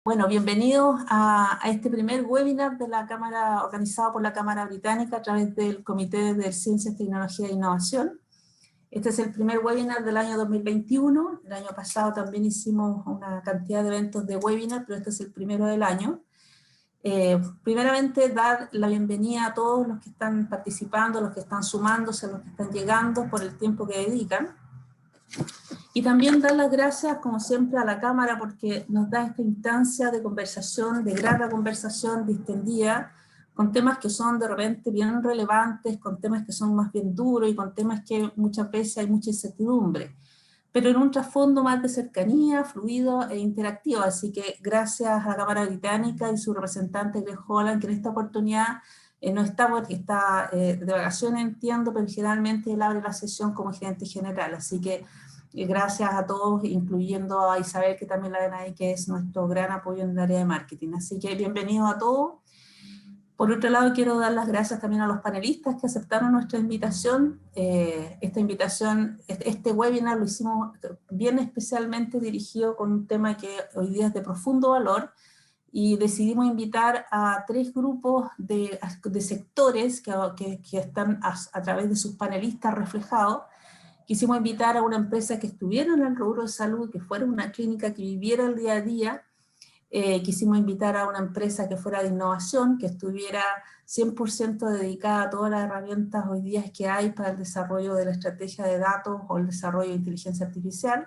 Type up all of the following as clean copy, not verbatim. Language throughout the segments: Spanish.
Bueno, bienvenidos a este primer webinar de la Cámara, organizado por la Cámara Británica a través del Comité de Ciencias, Tecnología e Innovación. Este es el primer webinar del año 2021. El año pasado también hicimos una cantidad de eventos de webinar, pero este es el primero del año. Primeramente, dar la bienvenida a todos los que están participando, los que están sumándose, los que están llegando por el tiempo que dedican. Y también dar las gracias, como siempre, a la Cámara porque nos da esta instancia de conversación, de grata conversación, distendida, con temas que son de repente bien relevantes, con temas que son más bien duros y con temas que muchas veces hay mucha incertidumbre, pero en un trasfondo más de cercanía, fluido e interactivo. Así que gracias a la Cámara Británica y su representante Greg Holland, que en esta oportunidad no está porque está de vacaciones, entiendo, pero generalmente él abre la sesión como gerente general. Así que gracias a todos, incluyendo a Isabel, que también la ven ahí, que es nuestro gran apoyo en el área de marketing. Así que bienvenidos a todos. Por otro lado, quiero dar las gracias también a los panelistas que aceptaron nuestra invitación. Este webinar lo hicimos bien especialmente dirigido con un tema que hoy día es de profundo valor, y decidimos invitar a 3 grupos de sectores que están a través de sus panelistas reflejados. Quisimos invitar a una empresa que estuviera en el rubro de salud, que fuera una clínica que viviera el día a día. Quisimos invitar a una empresa que fuera de innovación, que estuviera 100% dedicada a todas las herramientas hoy día que hay para el desarrollo de la estrategia de datos o el desarrollo de inteligencia artificial.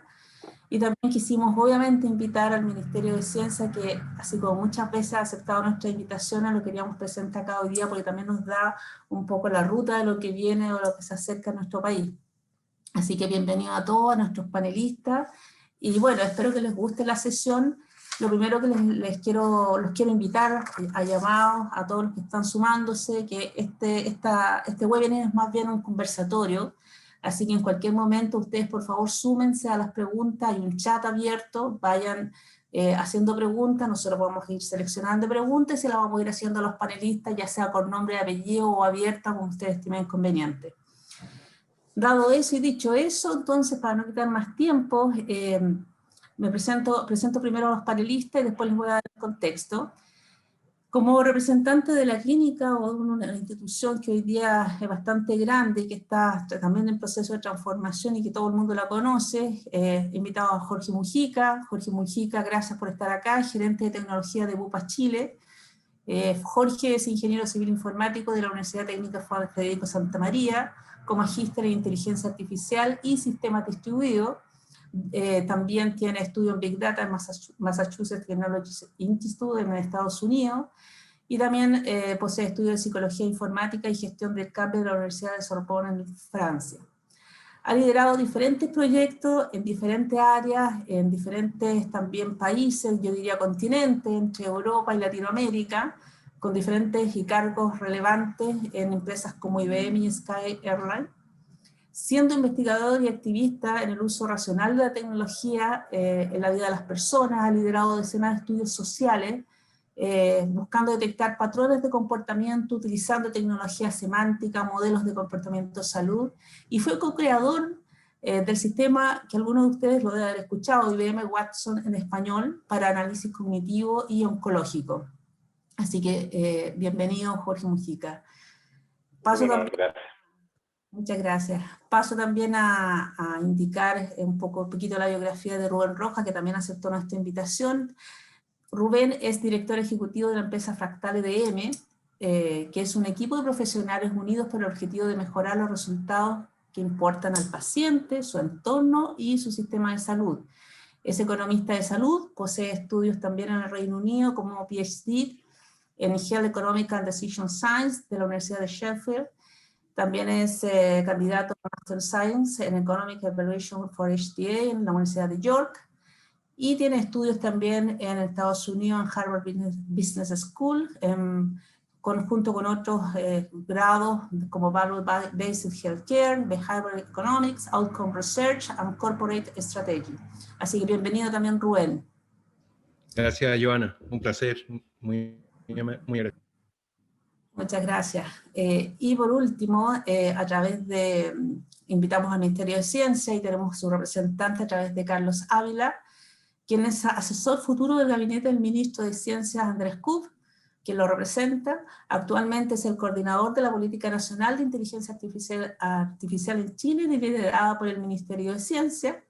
Y también quisimos obviamente invitar al Ministerio de Ciencia, que así como muchas veces ha aceptado nuestras invitaciones, lo queríamos presentar acá hoy día porque también nos da un poco la ruta de lo que viene o lo que se acerca a nuestro país. Así que bienvenidos a todos, a nuestros panelistas, y bueno, espero que les guste la sesión. Lo primero que los quiero invitar a llamados a todos los que están sumándose, que este webinar es más bien un conversatorio, así que en cualquier momento ustedes por favor súmense a las preguntas, hay un chat abierto, vayan haciendo preguntas, nosotros vamos a ir seleccionando preguntas y se las vamos a ir haciendo a los panelistas, ya sea por nombre, apellido o abierta, como ustedes estimen conveniente. Dado eso y dicho eso, entonces, para no quitar más tiempo, me presento primero a los panelistas y después les voy a dar el contexto. Como representante de la clínica o de una institución que hoy día es bastante grande y que está también en proceso de transformación y que todo el mundo la conoce, he invitado a Jorge Mujica. Jorge Mujica, gracias por estar acá, gerente de tecnología de Bupa Chile. Jorge es ingeniero civil informático de la Universidad Técnica Federico Santa María, con magíster en inteligencia artificial y sistemas distribuidos. También tiene estudio en Big Data en Massachusetts Technology Institute en Estados Unidos, y también posee estudios de psicología informática y gestión del cambio de la Universidad de Sorbonne en Francia. Ha liderado diferentes proyectos en diferentes áreas, en diferentes también países, yo diría continentes, entre Europa y Latinoamérica, con diferentes cargos relevantes en empresas como IBM y Sky Airlines. Siendo investigador y activista en el uso racional de la tecnología en la vida de las personas, ha liderado decenas de estudios sociales, buscando detectar patrones de comportamiento utilizando tecnología semántica, modelos de comportamiento de salud, y fue co-creador del sistema que algunos de ustedes lo deben haber escuchado, IBM Watson en español, para análisis cognitivo y oncológico. Así que bienvenido, Jorge Mujica. Muchas gracias. Paso también a indicar un poquito la biografía de Rubén Rojas, que también aceptó nuestra invitación. Rubén es director ejecutivo de la empresa Fractal EDM, que es un equipo de profesionales unidos por el objetivo de mejorar los resultados que importan al paciente, su entorno y su sistema de salud. Es economista de salud, posee estudios también en el Reino Unido como PhD en Health Economic and Decision Science de la Universidad de Sheffield. También es candidato a Master Science en Economic Evaluation for HTA en la Universidad de York, y tiene estudios también en Estados Unidos en Harvard Business School, junto con otros grados como Value-Based Healthcare, Behavioral Economics, Outcome Research and Corporate Strategy. Así que bienvenido también, Rubén. Gracias, Joana. Un placer. Muy agradecido. Muchas gracias. Y por último, invitamos al Ministerio de Ciencia y tenemos su representante a través de Carlos Ávila, quien es asesor futuro del gabinete del ministro de Ciencias Andrés Kub, quien lo representa. Actualmente es el coordinador de la Política Nacional de Inteligencia Artificial en Chile, liderada por el Ministerio de Ciencia.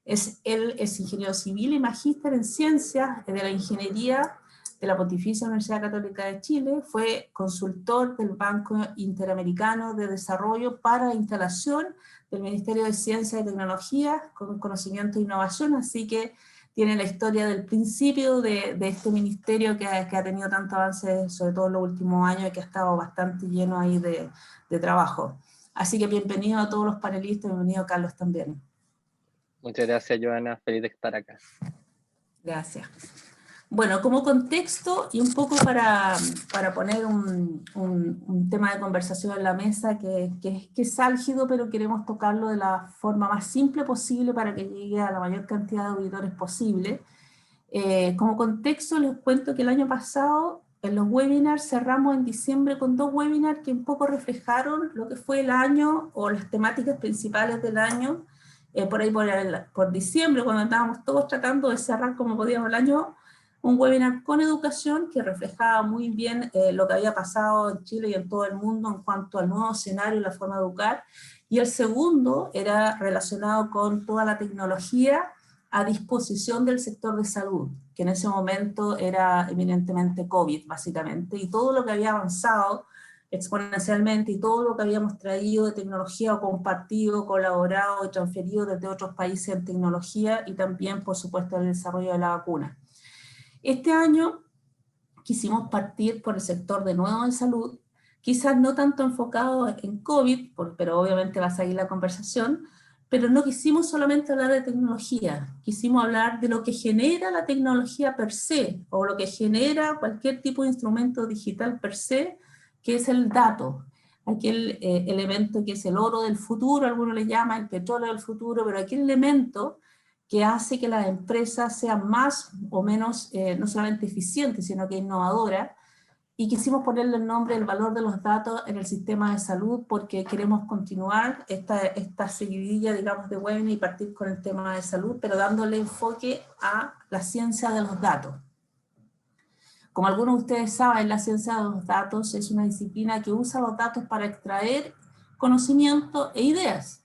Él es ingeniero civil y magíster en Ciencias de la Ingeniería de la Pontificia Universidad Católica de Chile. Fue consultor del Banco Interamericano de Desarrollo para la instalación del Ministerio de Ciencia y Tecnología con conocimiento e innovación, así que tiene la historia del principio de este ministerio que ha tenido tanto avance, sobre todo en los últimos años, y que ha estado bastante lleno ahí de trabajo. Así que bienvenido a todos los panelistas, bienvenido Carlos también. Muchas gracias, Joana, feliz de estar acá. Gracias. Bueno, como contexto y un poco para poner un tema de conversación en la mesa que es álgido, pero queremos tocarlo de la forma más simple posible para que llegue a la mayor cantidad de auditores posible. Como contexto les cuento que el año pasado en los webinars cerramos en diciembre con 2 webinars que un poco reflejaron lo que fue el año o las temáticas principales del año. Por ahí por diciembre, cuando estábamos todos tratando de cerrar como podíamos el año, un webinar con educación que reflejaba muy bien lo que había pasado en Chile y en todo el mundo en cuanto al nuevo escenario y la forma de educar. Y el segundo era relacionado con toda la tecnología a disposición del sector de salud, que en ese momento era eminentemente COVID, básicamente, y todo lo que había avanzado exponencialmente y todo lo que habíamos traído de tecnología o compartido, colaborado y transferido desde otros países en tecnología y también, por supuesto, el desarrollo de la vacuna. Este año quisimos partir por el sector de nuevo en salud, quizás no tanto enfocado en COVID, pero obviamente va a seguir la conversación, pero no quisimos solamente hablar de tecnología, quisimos hablar de lo que genera la tecnología per se, o lo que genera cualquier tipo de instrumento digital per se, que es el dato, aquel elemento que es el oro del futuro, algunos le llaman el petróleo del futuro, pero aquel elemento que hace que las empresas sean más o menos, no solamente eficientes, sino que innovadoras, y quisimos ponerle el nombre, el valor de los datos en el sistema de salud, porque queremos continuar esta seguidilla, digamos, de webinar y partir con el tema de salud, pero dándole enfoque a la ciencia de los datos. Como algunos de ustedes saben, la ciencia de los datos es una disciplina que usa los datos para extraer conocimiento e ideas.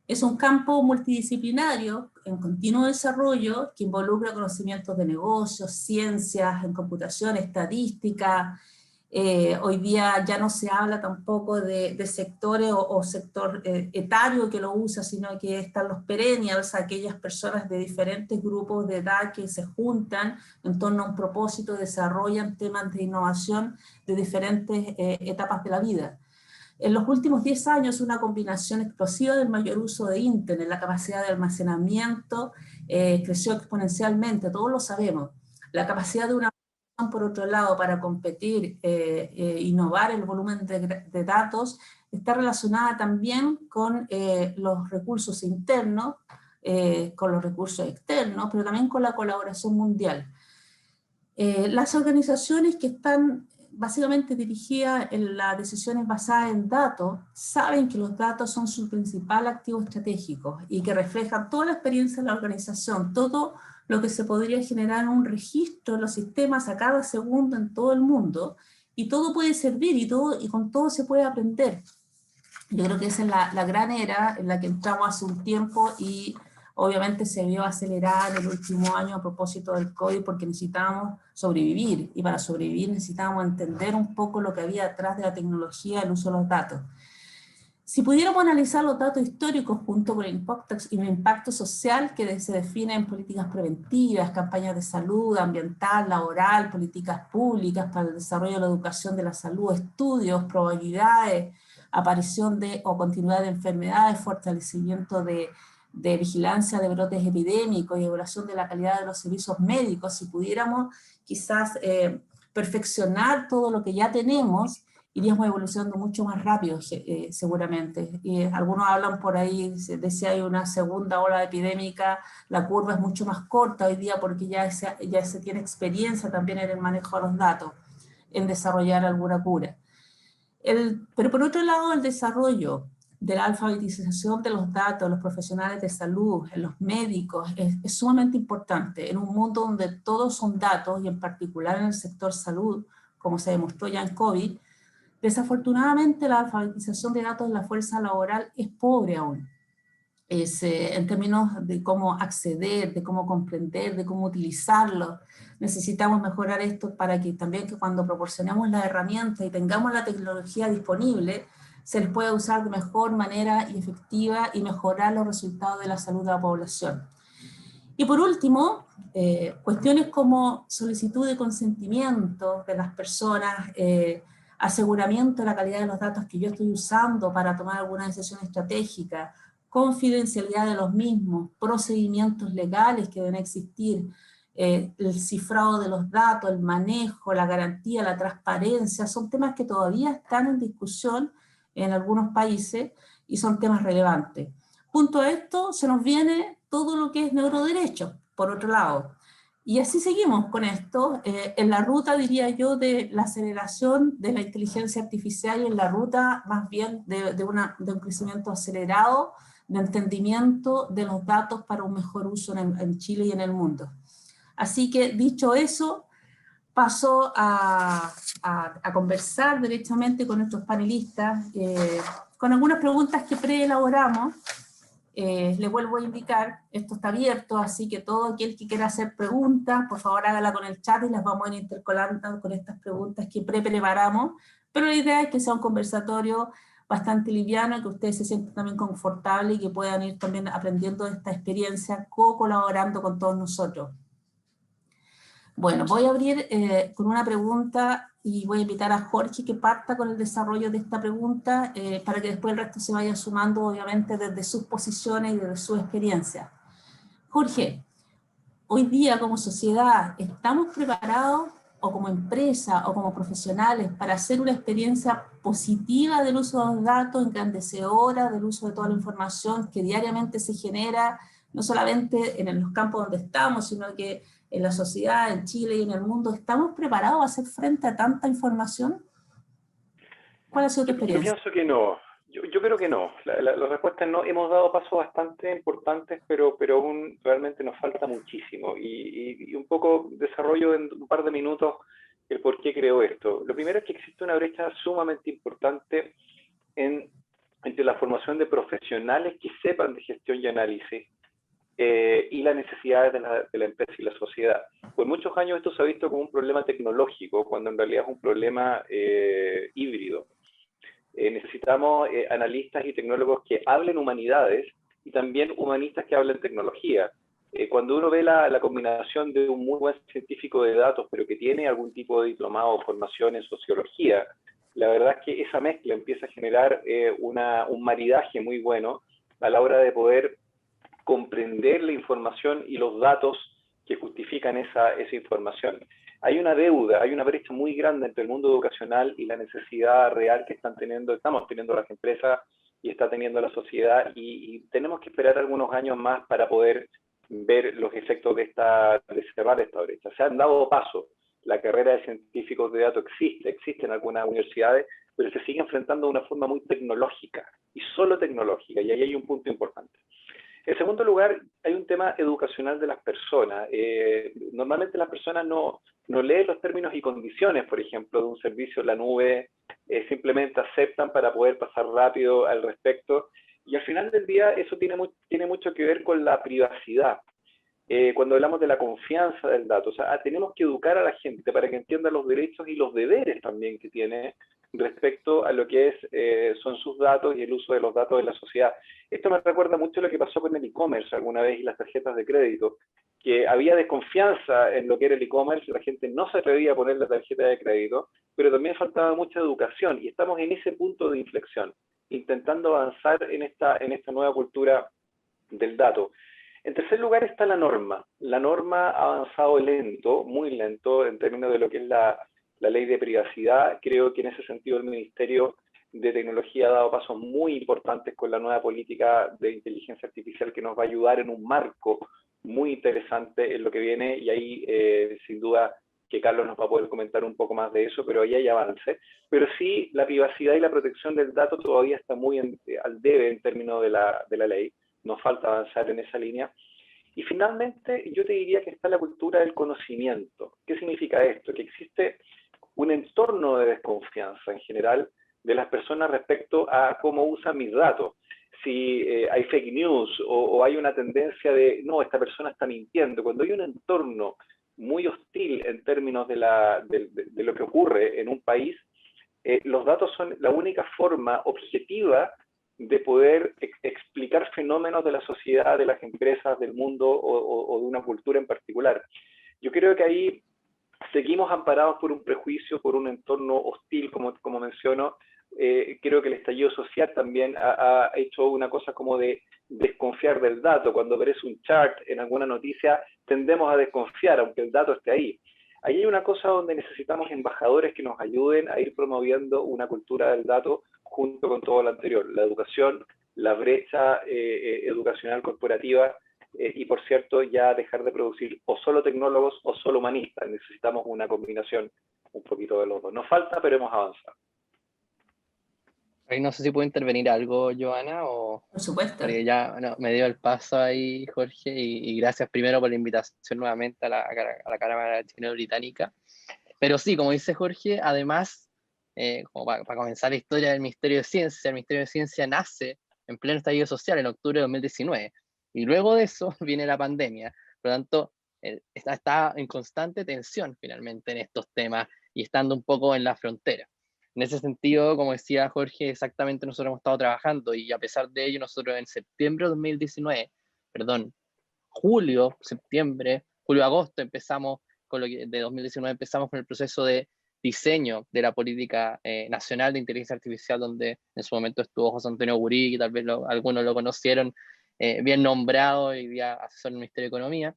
Es un campo multidisciplinario en continuo desarrollo que involucra conocimientos de negocios, ciencias, en computación, estadística. Hoy día ya no se habla tampoco de sectores o sector etario que lo usa, sino que están los perennials, aquellas personas de diferentes grupos de edad que se juntan en torno a un propósito, desarrollan temas de innovación de diferentes etapas de la vida. En los últimos 10 años, una combinación explosiva del mayor uso de Internet, la capacidad de almacenamiento creció exponencialmente, todos lo sabemos. La capacidad de una por otro lado, para competir, innovar el volumen de datos, está relacionada también con los recursos internos, con los recursos externos, pero también con la colaboración mundial. Las organizaciones que están básicamente dirigidas en las decisiones basadas en datos, saben que los datos son su principal activo estratégico y que reflejan toda la experiencia de la organización, todo lo que se podría generar en un registro en los sistemas a cada segundo en todo el mundo, y todo puede servir y con todo se puede aprender. Yo creo que esa es la gran era en la que entramos hace un tiempo y obviamente se vio acelerada en el último año a propósito del COVID porque necesitábamos sobrevivir, y para sobrevivir necesitábamos entender un poco lo que había detrás de la tecnología, el uso de los datos. Si pudiéramos analizar los datos históricos junto con el impacto social que se define en políticas preventivas, campañas de salud, ambiental, laboral, políticas públicas para el desarrollo de la educación de la salud, estudios, probabilidades, aparición o continuidad de enfermedades, fortalecimiento de vigilancia de brotes epidémicos y evaluación de la calidad de los servicios médicos, si pudiéramos quizás perfeccionar todo lo que ya tenemos, iríamos evolucionando mucho más rápido, seguramente. Y algunos hablan por ahí de si hay una segunda ola epidémica, la curva es mucho más corta hoy día porque ya se tiene experiencia también en el manejo de los datos, en desarrollar alguna cura. Pero por otro lado, el desarrollo de la alfabetización de los datos, los profesionales de salud, los médicos, es sumamente importante en un mundo donde todos son datos, y en particular en el sector salud, como se demostró ya en COVID. Desafortunadamente la alfabetización de datos en la fuerza laboral es pobre aún. En términos de cómo acceder, de cómo comprender, de cómo utilizarlo. Necesitamos mejorar esto para que también que cuando proporcionemos las herramientas y tengamos la tecnología disponible, se les pueda usar de mejor manera y efectiva y mejorar los resultados de la salud de la población. Y por último, cuestiones como solicitud de consentimiento de las personas, aseguramiento de la calidad de los datos que yo estoy usando para tomar alguna decisión estratégica, confidencialidad de los mismos, procedimientos legales que deben existir, el cifrado de los datos, el manejo, la garantía, la transparencia, son temas que todavía están en discusión en algunos países y son temas relevantes. Junto a esto se nos viene todo lo que es neuroderecho, por otro lado. Y así seguimos con esto, en la ruta, diría yo, de la aceleración de la inteligencia artificial y en la ruta más bien de un crecimiento acelerado, de entendimiento de los datos para un mejor uso en Chile y en el mundo. Así que, dicho eso, paso a conversar directamente con nuestros panelistas, con algunas preguntas que preelaboramos. Les vuelvo a indicar, esto está abierto, así que todo aquel que quiera hacer preguntas, por favor hágala con el chat y las vamos a ir intercalando con estas preguntas que preparamos, pero la idea es que sea un conversatorio bastante liviano, que ustedes se sientan también confortables y que puedan ir también aprendiendo de esta experiencia, colaborando con todos nosotros. Bueno, voy a abrir con una pregunta y voy a invitar a Jorge que parta con el desarrollo de esta pregunta para que después el resto se vaya sumando, obviamente, desde sus posiciones y desde su experiencia. Jorge, hoy día como sociedad, ¿estamos preparados, o como empresa, o como profesionales, para hacer una experiencia positiva del uso de los datos, engrandecedora del uso de toda la información que diariamente se genera, no solamente en los campos donde estamos, sino que en la sociedad, en Chile y en el mundo? ¿Estamos preparados a hacer frente a tanta información? ¿Cuál ha sido tu experiencia? Yo pienso que no. Yo creo que no. La respuesta es no. Hemos dado pasos bastante importantes, pero aún realmente nos falta muchísimo. Y un poco desarrollo en un par de minutos el por qué creo esto. Lo primero es que existe una brecha sumamente importante entre la formación de profesionales que sepan de gestión y análisis y las necesidades de la empresa y la sociedad. Por muchos años esto se ha visto como un problema tecnológico, cuando en realidad es un problema híbrido. Necesitamos analistas y tecnólogos que hablen humanidades y también humanistas que hablen tecnología. Cuando uno ve la combinación de un muy buen científico de datos, pero que tiene algún tipo de diplomado o formación en sociología, la verdad es que esa mezcla empieza a generar un maridaje muy bueno a la hora de poder comprender la información y los datos que justifican esa información. Hay una deuda, hay una brecha muy grande entre el mundo educacional y la necesidad real que estamos teniendo las empresas y está teniendo la sociedad, y tenemos que esperar algunos años más para poder ver los efectos de cerrar esta brecha. Se han dado pasos, la carrera de científicos de datos existe en algunas universidades, pero se sigue enfrentando de una forma muy tecnológica, y solo tecnológica, y ahí hay un punto importante. En segundo lugar, hay un tema educacional de las personas. Normalmente las personas no leen los términos y condiciones, por ejemplo, de un servicio en la nube, simplemente aceptan para poder pasar rápido al respecto, y al final del día eso tiene mucho que ver con la privacidad. Cuando hablamos de la confianza del dato, o sea, tenemos que educar a la gente para que entienda los derechos y los deberes también que tiene respecto a lo que son sus datos y el uso de los datos de la sociedad. Esto me recuerda mucho a lo que pasó con el e-commerce alguna vez y las tarjetas de crédito, que había desconfianza en lo que era el e-commerce, la gente no se atrevía a poner la tarjeta de crédito, pero también faltaba mucha educación, y estamos en ese punto de inflexión, intentando avanzar en esta nueva cultura del dato. En tercer lugar está la norma. La norma ha avanzado lento, muy lento, en términos de lo que es la ley de privacidad. Creo que en ese sentido el Ministerio de Tecnología ha dado pasos muy importantes con la nueva política de inteligencia artificial, que nos va a ayudar en un marco muy interesante en lo que viene, y ahí sin duda que Carlos nos va a poder comentar un poco más de eso, pero ahí hay avance. Pero sí, la privacidad y la protección del dato todavía está muy al debe en términos de la ley. Nos falta avanzar en esa línea. Y finalmente, yo te diría que está la cultura del conocimiento. ¿Qué significa esto? Que existe un entorno de desconfianza en general de las personas respecto a cómo usan mis datos. Si hay fake news o hay una tendencia de, no, esta persona está mintiendo. Cuando hay un entorno muy hostil en términos de lo que ocurre en un país, los datos son la única forma objetiva de poder explicar fenómenos de la sociedad, de las empresas, del mundo o de una cultura en particular. Yo creo que ahí seguimos amparados por un prejuicio, por un entorno hostil, como menciono. Creo que el estallido social también ha hecho una cosa como de desconfiar del dato. Cuando aparece un chart en alguna noticia, tendemos a desconfiar, aunque el dato esté ahí. Ahí hay una cosa donde necesitamos embajadores que nos ayuden a ir promoviendo una cultura del dato junto con todo lo anterior, la educación, la brecha educacional corporativa, y por cierto, ya dejar de producir o solo tecnólogos o solo humanistas. Necesitamos una combinación un poquito de los dos. Nos falta, pero hemos avanzado. No sé si puedo intervenir algo, Joana, o... Por supuesto. Porque ya me dio el paso ahí, Jorge, y gracias primero por la invitación nuevamente a la Cámara Chileno-Británica. Pero sí, como dice Jorge, además, como para comenzar la historia del Ministerio de Ciencia, el Ministerio de Ciencia nace en pleno estallido social en octubre de 2019, y luego de eso viene la pandemia. Por lo tanto, está en constante tensión finalmente en estos temas y estando un poco en la frontera. En ese sentido, como decía Jorge, exactamente nosotros hemos estado trabajando y a pesar de ello, nosotros en septiembre de 2019, perdón, julio-agosto empezamos con de 2019 empezamos con el proceso de diseño de la política nacional de inteligencia artificial, donde en su momento estuvo José Antonio Gurí, que tal vez algunos lo conocieron, bien nombrado y día asesor del Ministerio de Economía,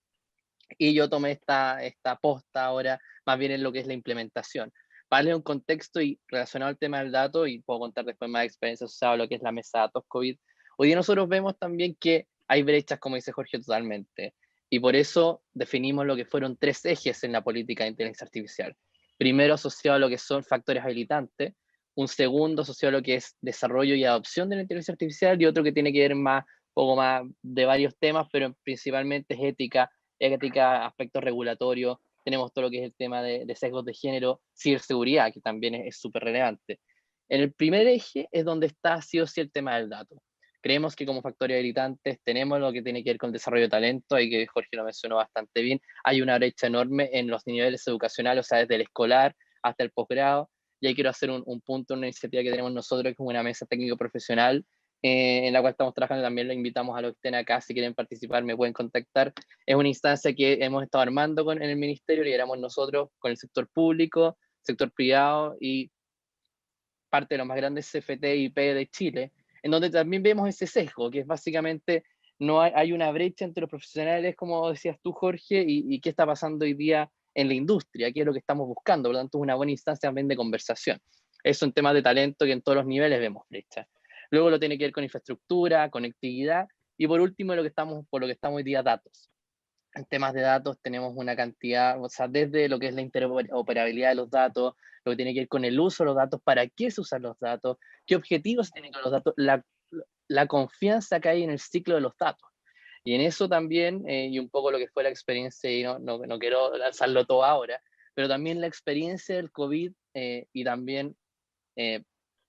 y yo tomé esta posta ahora más bien en lo que es la implementación. Para darle un contexto y relacionado al tema del dato, y puedo contar después más experiencias asociadas a lo que es la mesa de datos COVID, hoy día nosotros vemos también que hay brechas, como dice Jorge, totalmente. Y por eso definimos lo que fueron 3 ejes en la política de inteligencia artificial. Primero, asociado a lo que son factores habilitantes. Un segundo, asociado a lo que es desarrollo y adopción de la inteligencia artificial. Y otro que tiene que ver más, poco más de varios temas, pero principalmente es ética, aspectos regulatorios. Tenemos todo lo que es el tema de sesgos de género, ciberseguridad, que también es súper relevante. En el primer eje es donde está sí o sí el tema del dato. Creemos que como factores habilitantes tenemos lo que tiene que ver con el desarrollo de talento, y que Jorge lo mencionó bastante bien. Hay una brecha enorme en los niveles educacionales, o sea, desde el escolar hasta el posgrado. Y ahí quiero hacer un punto, una iniciativa que tenemos nosotros, que es una mesa técnico-profesional, en la cual estamos trabajando. También lo invitamos a los que estén acá, si quieren participar me pueden contactar. Es una instancia que hemos estado armando en el ministerio, lideramos nosotros con el sector público, sector privado y parte de los más grandes CFT y IP de Chile, en donde también vemos ese sesgo, que es básicamente no hay una brecha entre los profesionales, como decías tú, Jorge, y qué está pasando hoy día en la industria, qué es lo que estamos buscando. Por lo tanto, es una buena instancia también de conversación. Eso en temas de talento, que en todos los niveles vemos brechas. Luego lo tiene que ver con infraestructura, conectividad, y por último, por lo que estamos hoy día, datos. En temas de datos tenemos una cantidad, o sea, desde lo que es la interoperabilidad de los datos, lo que tiene que ver con el uso de los datos, para qué se usan los datos, qué objetivos se tienen con los datos, la confianza que hay en el ciclo de los datos. Y en eso también, y un poco lo que fue la experiencia, y no quiero lanzarlo todo ahora, pero también la experiencia del COVID, y también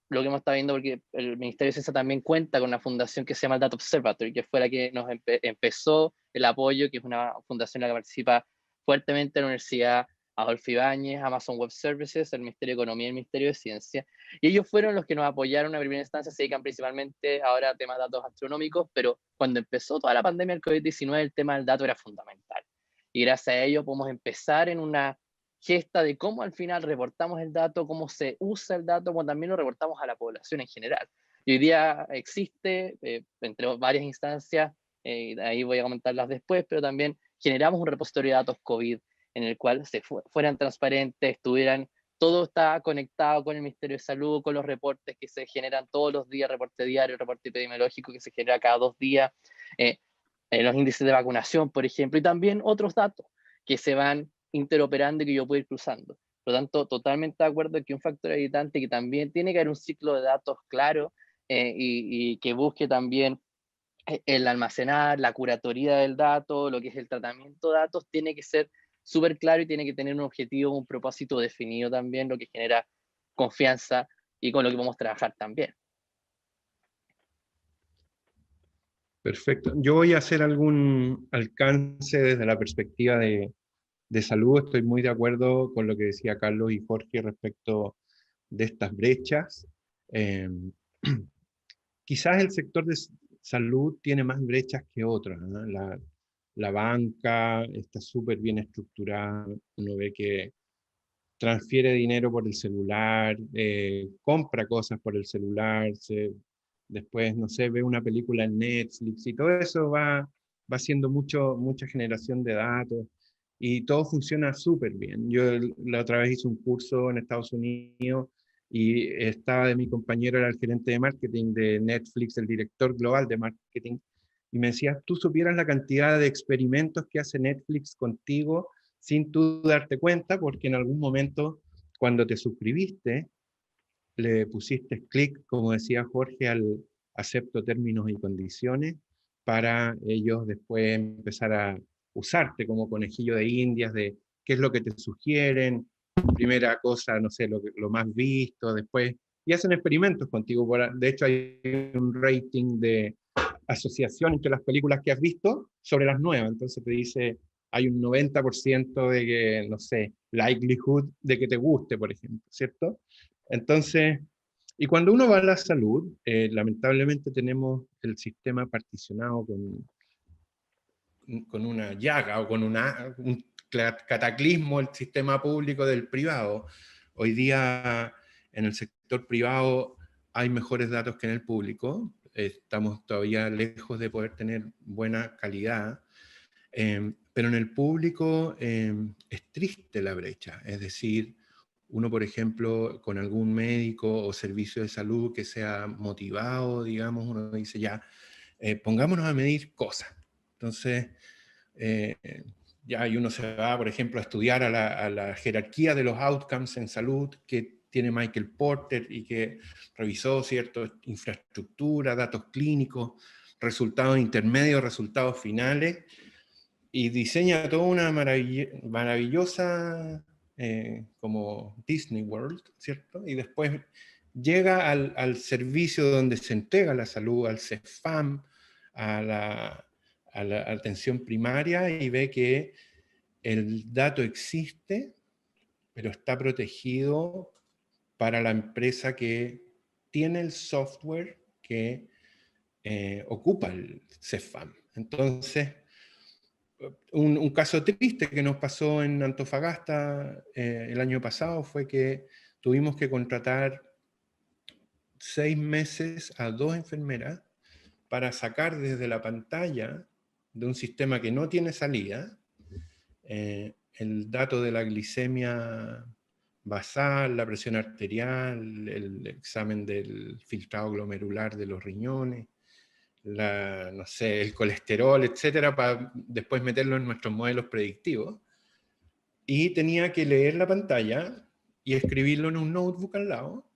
lo que hemos estado viendo, porque el Ministerio de Ciencia también cuenta con una fundación que se llama el Data Observatory, que fue la que nos empezó el apoyo, que es una fundación en la que participa fuertemente la Universidad Adolfo Ibáñez, Amazon Web Services, el Ministerio de Economía y el Ministerio de Ciencia. Y ellos fueron los que nos apoyaron en primera instancia. Se dedican principalmente ahora a temas de datos astronómicos, pero cuando empezó toda la pandemia del COVID-19, el tema del dato era fundamental. Y gracias a ello podemos empezar en una gesta de cómo al final reportamos el dato, cómo se usa el dato, como también lo reportamos a la población en general. Y hoy día existe, entre varias instancias, ahí voy a comentarlas después, pero también generamos un repositorio de datos COVID en el cual fueran transparentes, todo está conectado con el Ministerio de Salud, con los reportes que se generan todos los días, reporte diario, reporte epidemiológico que se genera cada 2 días, los índices de vacunación, por ejemplo, y también otros datos que se van interoperando y que yo puedo ir cruzando. Por lo tanto, totalmente de acuerdo en que un factor evitante que también tiene que haber un ciclo de datos claro y que busque también el almacenar, la curatoría del dato, lo que es el tratamiento de datos, tiene que ser súper claro y tiene que tener un objetivo, un propósito definido también, lo que genera confianza y con lo que vamos a trabajar también. Perfecto. Yo voy a hacer algún alcance desde la perspectiva de salud. Estoy muy de acuerdo con lo que decía Carlos y Jorge respecto de estas brechas. Quizás el sector de salud tiene más brechas que otras, ¿no? La banca está súper bien estructurada, uno ve que transfiere dinero por el celular, compra cosas por el celular, después, no sé, ve una película en Netflix y todo eso va haciendo mucha generación de datos y todo funciona súper bien. Yo la otra vez hice un curso en Estados Unidos y estaba de mi compañero, era el gerente de marketing de Netflix, el director global de marketing, y me decía, tú supieras la cantidad de experimentos que hace Netflix contigo sin tú darte cuenta, porque en algún momento, cuando te suscribiste, le pusiste clic, como decía Jorge, al acepto términos y condiciones, para ellos después empezar a usarte como conejillo de indias, de qué es lo que te sugieren, primera cosa, no sé, lo más visto, después, y hacen experimentos contigo. De hecho, hay un rating de asociación entre las películas que has visto sobre las nuevas, entonces te dice, hay un 90% de que, no sé, likelihood de que te guste, por ejemplo, ¿cierto? Entonces, y cuando uno va a la salud, lamentablemente tenemos el sistema particionado con una llaga o con un cataclismo, el sistema público del privado. Hoy día en el sector privado hay mejores datos que en el público, estamos todavía lejos de poder tener buena calidad, pero en el público es triste la brecha, es decir, uno, por ejemplo, con algún médico o servicio de salud que sea motivado, digamos, uno dice ya, pongámonos a medir cosas. Entonces, ya y uno se va, por ejemplo, a estudiar a la jerarquía de los outcomes en salud que tiene Michael Porter y que revisó, ¿cierto?, infraestructura, datos clínicos, resultados intermedios, resultados finales, y diseña toda una maravillosa como Disney World, ¿cierto? Y después llega al servicio donde se entrega la salud, al CEFAM, a la atención primaria, y ve que el dato existe, pero está protegido para la empresa que tiene el software que ocupa el CEFAM. Entonces, un caso triste que nos pasó en Antofagasta el año pasado fue que tuvimos que contratar 6 meses a 2 enfermeras para sacar desde la pantalla de un sistema que no tiene salida el dato de la glicemia basal, la presión arterial, el examen del filtrado glomerular de los riñones, no sé, el colesterol, etcétera, para después meterlo en nuestros modelos predictivos. Y tenía que leer la pantalla y escribirlo en un notebook al lado,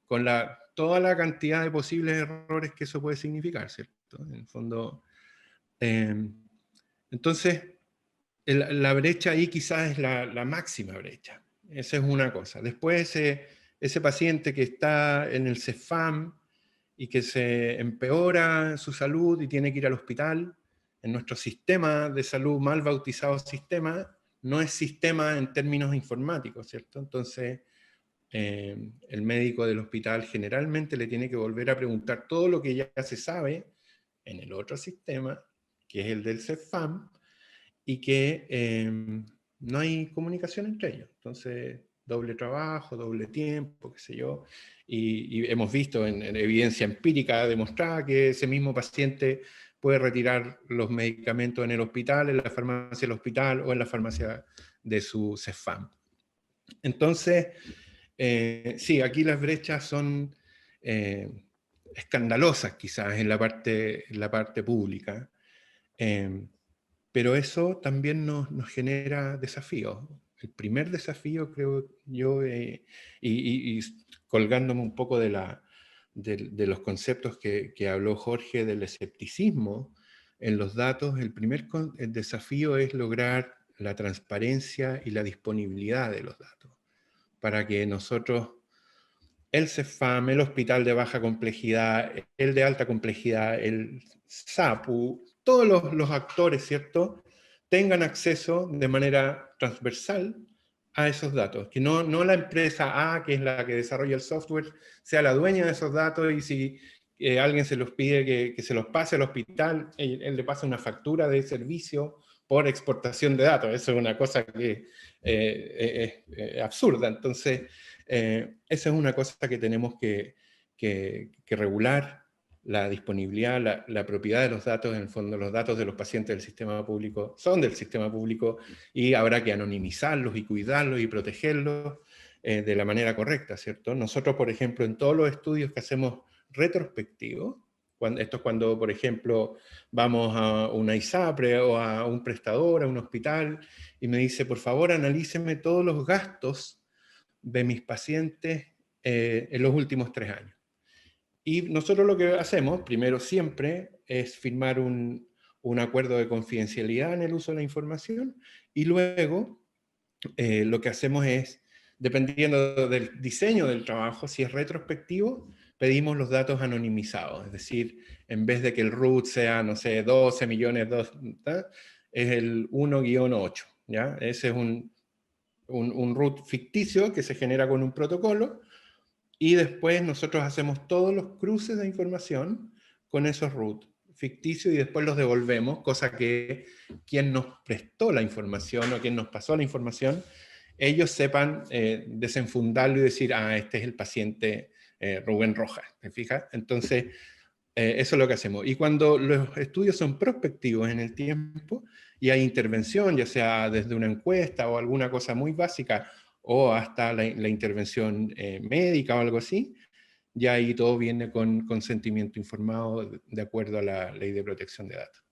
con toda la cantidad de posibles errores que eso puede significar, ¿cierto? En el fondo. Entonces, la brecha ahí quizás es la máxima brecha. Esa es una cosa. Después, ese paciente que está en el CEFAM, y que se empeora su salud y tiene que ir al hospital, en nuestro sistema de salud, mal bautizado sistema, no es sistema en términos informáticos, ¿cierto? Entonces, el médico del hospital generalmente le tiene que volver a preguntar todo lo que ya se sabe en el otro sistema, que es el del CEFAM, y que no hay comunicación entre ellos. Entonces, doble trabajo, doble tiempo, qué sé yo, y hemos visto en evidencia empírica demostrada que ese mismo paciente puede retirar los medicamentos en el hospital, en la farmacia del hospital o en la farmacia de su CEFAM. Entonces, sí, aquí las brechas son escandalosas quizás en la parte pública. pero eso también nos genera desafíos. El primer desafío, creo yo, y colgándome un poco de los conceptos que habló Jorge del escepticismo en los datos, el desafío es lograr la transparencia y la disponibilidad de los datos, para que nosotros, el CEFAM, el hospital de baja complejidad, el de alta complejidad, el SAPU, todos los actores, ¿cierto?, tengan acceso de manera transversal a esos datos, que no la empresa A, que es la que desarrolla el software, sea la dueña de esos datos, y si alguien se los pide que se los pase al hospital, él le pasa una factura de servicio por exportación de datos. Eso es una cosa que es absurda. Entonces, esa es una cosa que tenemos que regular, la disponibilidad, la propiedad de los datos. En el fondo, los datos de los pacientes del sistema público son del sistema público, y habrá que anonimizarlos y cuidarlos y protegerlos de la manera correcta, ¿cierto? Nosotros, por ejemplo, en todos los estudios que hacemos retrospectivos, esto es cuando, por ejemplo, vamos a una ISAPRE o a un prestador, a un hospital, y me dice, por favor, analíceme todos los gastos de mis pacientes en los últimos 3 años. Y nosotros lo que hacemos, primero siempre, es firmar un acuerdo de confidencialidad en el uso de la información, y luego lo que hacemos es, dependiendo del diseño del trabajo, si es retrospectivo, pedimos los datos anonimizados, es decir, en vez de que el root sea, no sé, 12 millones, es el 1-8, ¿ya? Ese es un root ficticio que se genera con un protocolo, y después nosotros hacemos todos los cruces de información con esos root ficticios, y después los devolvemos, cosa que quien nos prestó la información o quien nos pasó la información, ellos sepan desenfundarlo y decir, este es el paciente Rubén Rojas, ¿te fijas? Entonces, eso es lo que hacemos. Y cuando los estudios son prospectivos en el tiempo y hay intervención, ya sea desde una encuesta o alguna cosa muy básica, o hasta la intervención médica o algo así, ya ahí todo viene con consentimiento informado de acuerdo a la Ley de Protección de Datos.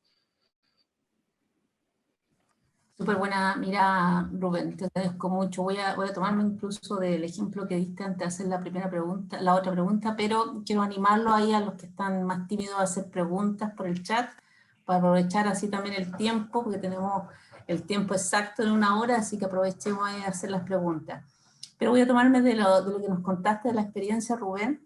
Súper buena, mira, Rubén, te agradezco mucho. Voy a tomarme incluso del ejemplo que diste antes de hacer la otra pregunta, pero quiero animarlo ahí a los que están más tímidos a hacer preguntas por el chat, para aprovechar así también el tiempo, porque tenemos el tiempo exacto en 1 hora, así que aprovechemos ahí a hacer las preguntas. Pero voy a tomarme de lo que nos contaste de la experiencia, Rubén.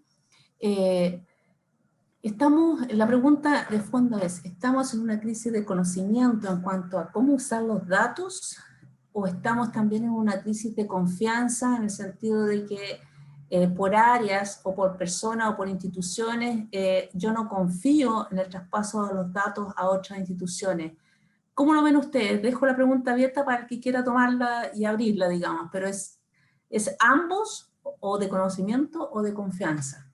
La pregunta de fondo es, ¿estamos en una crisis de conocimiento en cuanto a cómo usar los datos, o estamos también en una crisis de confianza en el sentido de que por áreas o por personas o por instituciones yo no confío en el traspaso de los datos a otras instituciones? ¿Cómo lo ven ustedes? Dejo la pregunta abierta para el que quiera tomarla y abrirla, digamos, pero ¿es ambos, o de conocimiento o de confianza?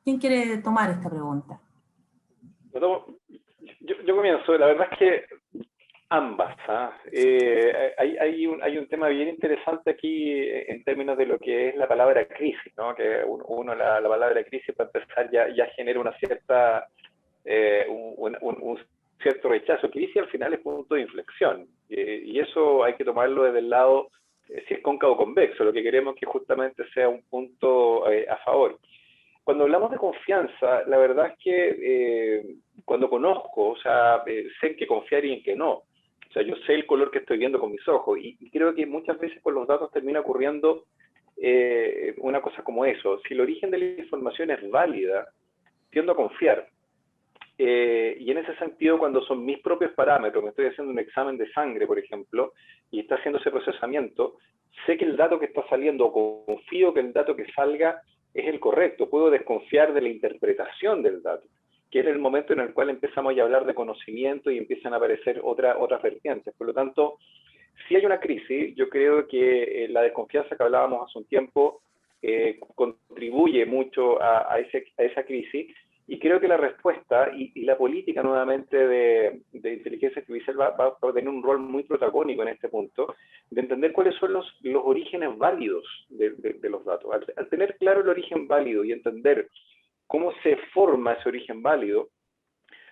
¿Quién quiere tomar esta pregunta? Yo comienzo. La verdad es que ambas. Hay un tema bien interesante aquí en términos de lo que es la palabra crisis, ¿no? Que la palabra crisis, para empezar, ya genera una cierta, un cierto rechazo. Crisis al final es punto de inflexión, y eso hay que tomarlo desde el lado, si es cóncavo o convexo. Lo que queremos es que justamente sea un punto a favor. Cuando hablamos de confianza, la verdad es que cuando conozco, sé en qué confiar y en qué no. O sea, yo sé el color que estoy viendo con mis ojos, y creo que muchas veces con los datos termina ocurriendo una cosa como eso. Si el origen de la información es válida, tiendo a confiar. Y en ese sentido, cuando son mis propios parámetros, me estoy haciendo un examen de sangre, por ejemplo, y está haciendo ese procesamiento, sé que el dato que está saliendo, o confío que el dato que salga es el correcto. Puedo desconfiar de la interpretación del dato, que es el momento en el cual empezamos a hablar de conocimiento y empiezan a aparecer otras vertientes. Por lo tanto, si hay una crisis, yo creo que la desconfianza que hablábamos hace un tiempo contribuye mucho a esa crisis, y creo que la respuesta y la política nuevamente de inteligencia artificial va a tener un rol muy protagónico en este punto, de entender cuáles son los orígenes válidos de los datos. Al tener claro el origen válido y entender cómo se forma ese origen válido,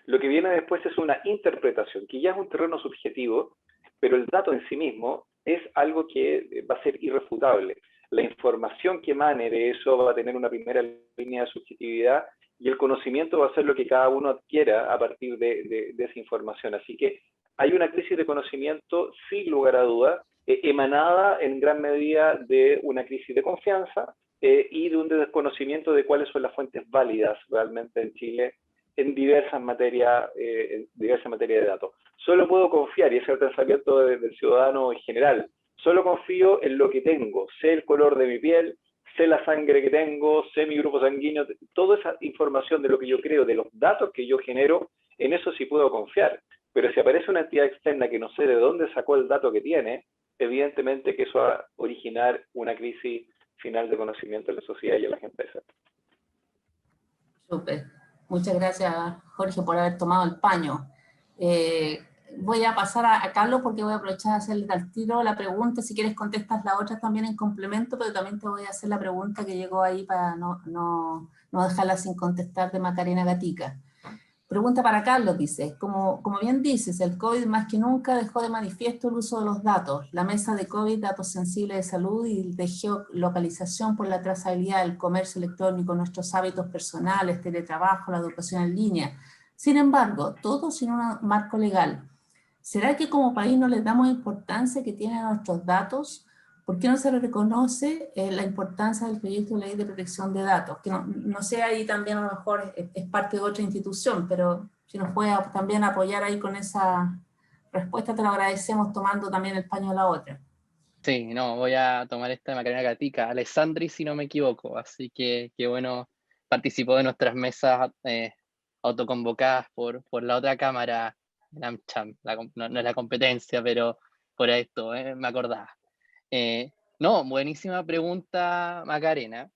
Lo que viene después es una interpretación, que ya es un terreno subjetivo, pero el dato en sí mismo es algo que va a ser irrefutable. La información que emane de eso va a tener una primera línea de subjetividad y el conocimiento va a ser lo que cada uno adquiera a partir de esa información. Así que hay una crisis de conocimiento, sin lugar a duda, emanada en gran medida de una crisis de confianza y de un desconocimiento de cuáles son las fuentes válidas realmente en Chile en diversas materias de datos. Solo puedo confiar, y ese es el pensamiento del ciudadano en general, solo confío en lo que tengo, sé el color de mi piel, sé la sangre que tengo, sé mi grupo sanguíneo, toda esa información de lo que yo creo, de los datos que yo genero, en eso sí puedo confiar. Pero si aparece una entidad externa que no sé de dónde sacó el dato que tiene, evidentemente que eso va a originar una crisis final de conocimiento en la sociedad y en las empresas. Súper. Muchas gracias, Jorge, por haber tomado el paño. Voy a pasar a Carlos porque voy a aprovechar de hacerle al tiro la pregunta. Si quieres contestas la otra también en complemento, pero también te voy a hacer la pregunta que llegó ahí para no dejarla sin contestar de Macarena Gatica. Pregunta para Carlos, dice, como bien dices, el COVID más que nunca dejó de manifiesto el uso de los datos. La mesa de COVID, datos sensibles de salud y de geolocalización por la trazabilidad del comercio electrónico, nuestros hábitos personales, teletrabajo, la educación en línea. Sin embargo, todo sin un marco legal. ¿Será que como país no les damos importancia que tienen a nuestros datos? ¿Por qué no se le reconoce la importancia del proyecto de ley de protección de datos? Que no sé, ahí también a lo mejor es parte de otra institución, pero si nos puede también apoyar ahí con esa respuesta, te lo agradecemos tomando también el paño de la otra. Sí, no, voy a tomar esta de Macarena Gatica, Alessandri, si no me equivoco, así que bueno, participó de nuestras mesas autoconvocadas por la otra cámara, la AmCham, no es la competencia, pero por esto, me acordaba. No, buenísima pregunta, Macarena.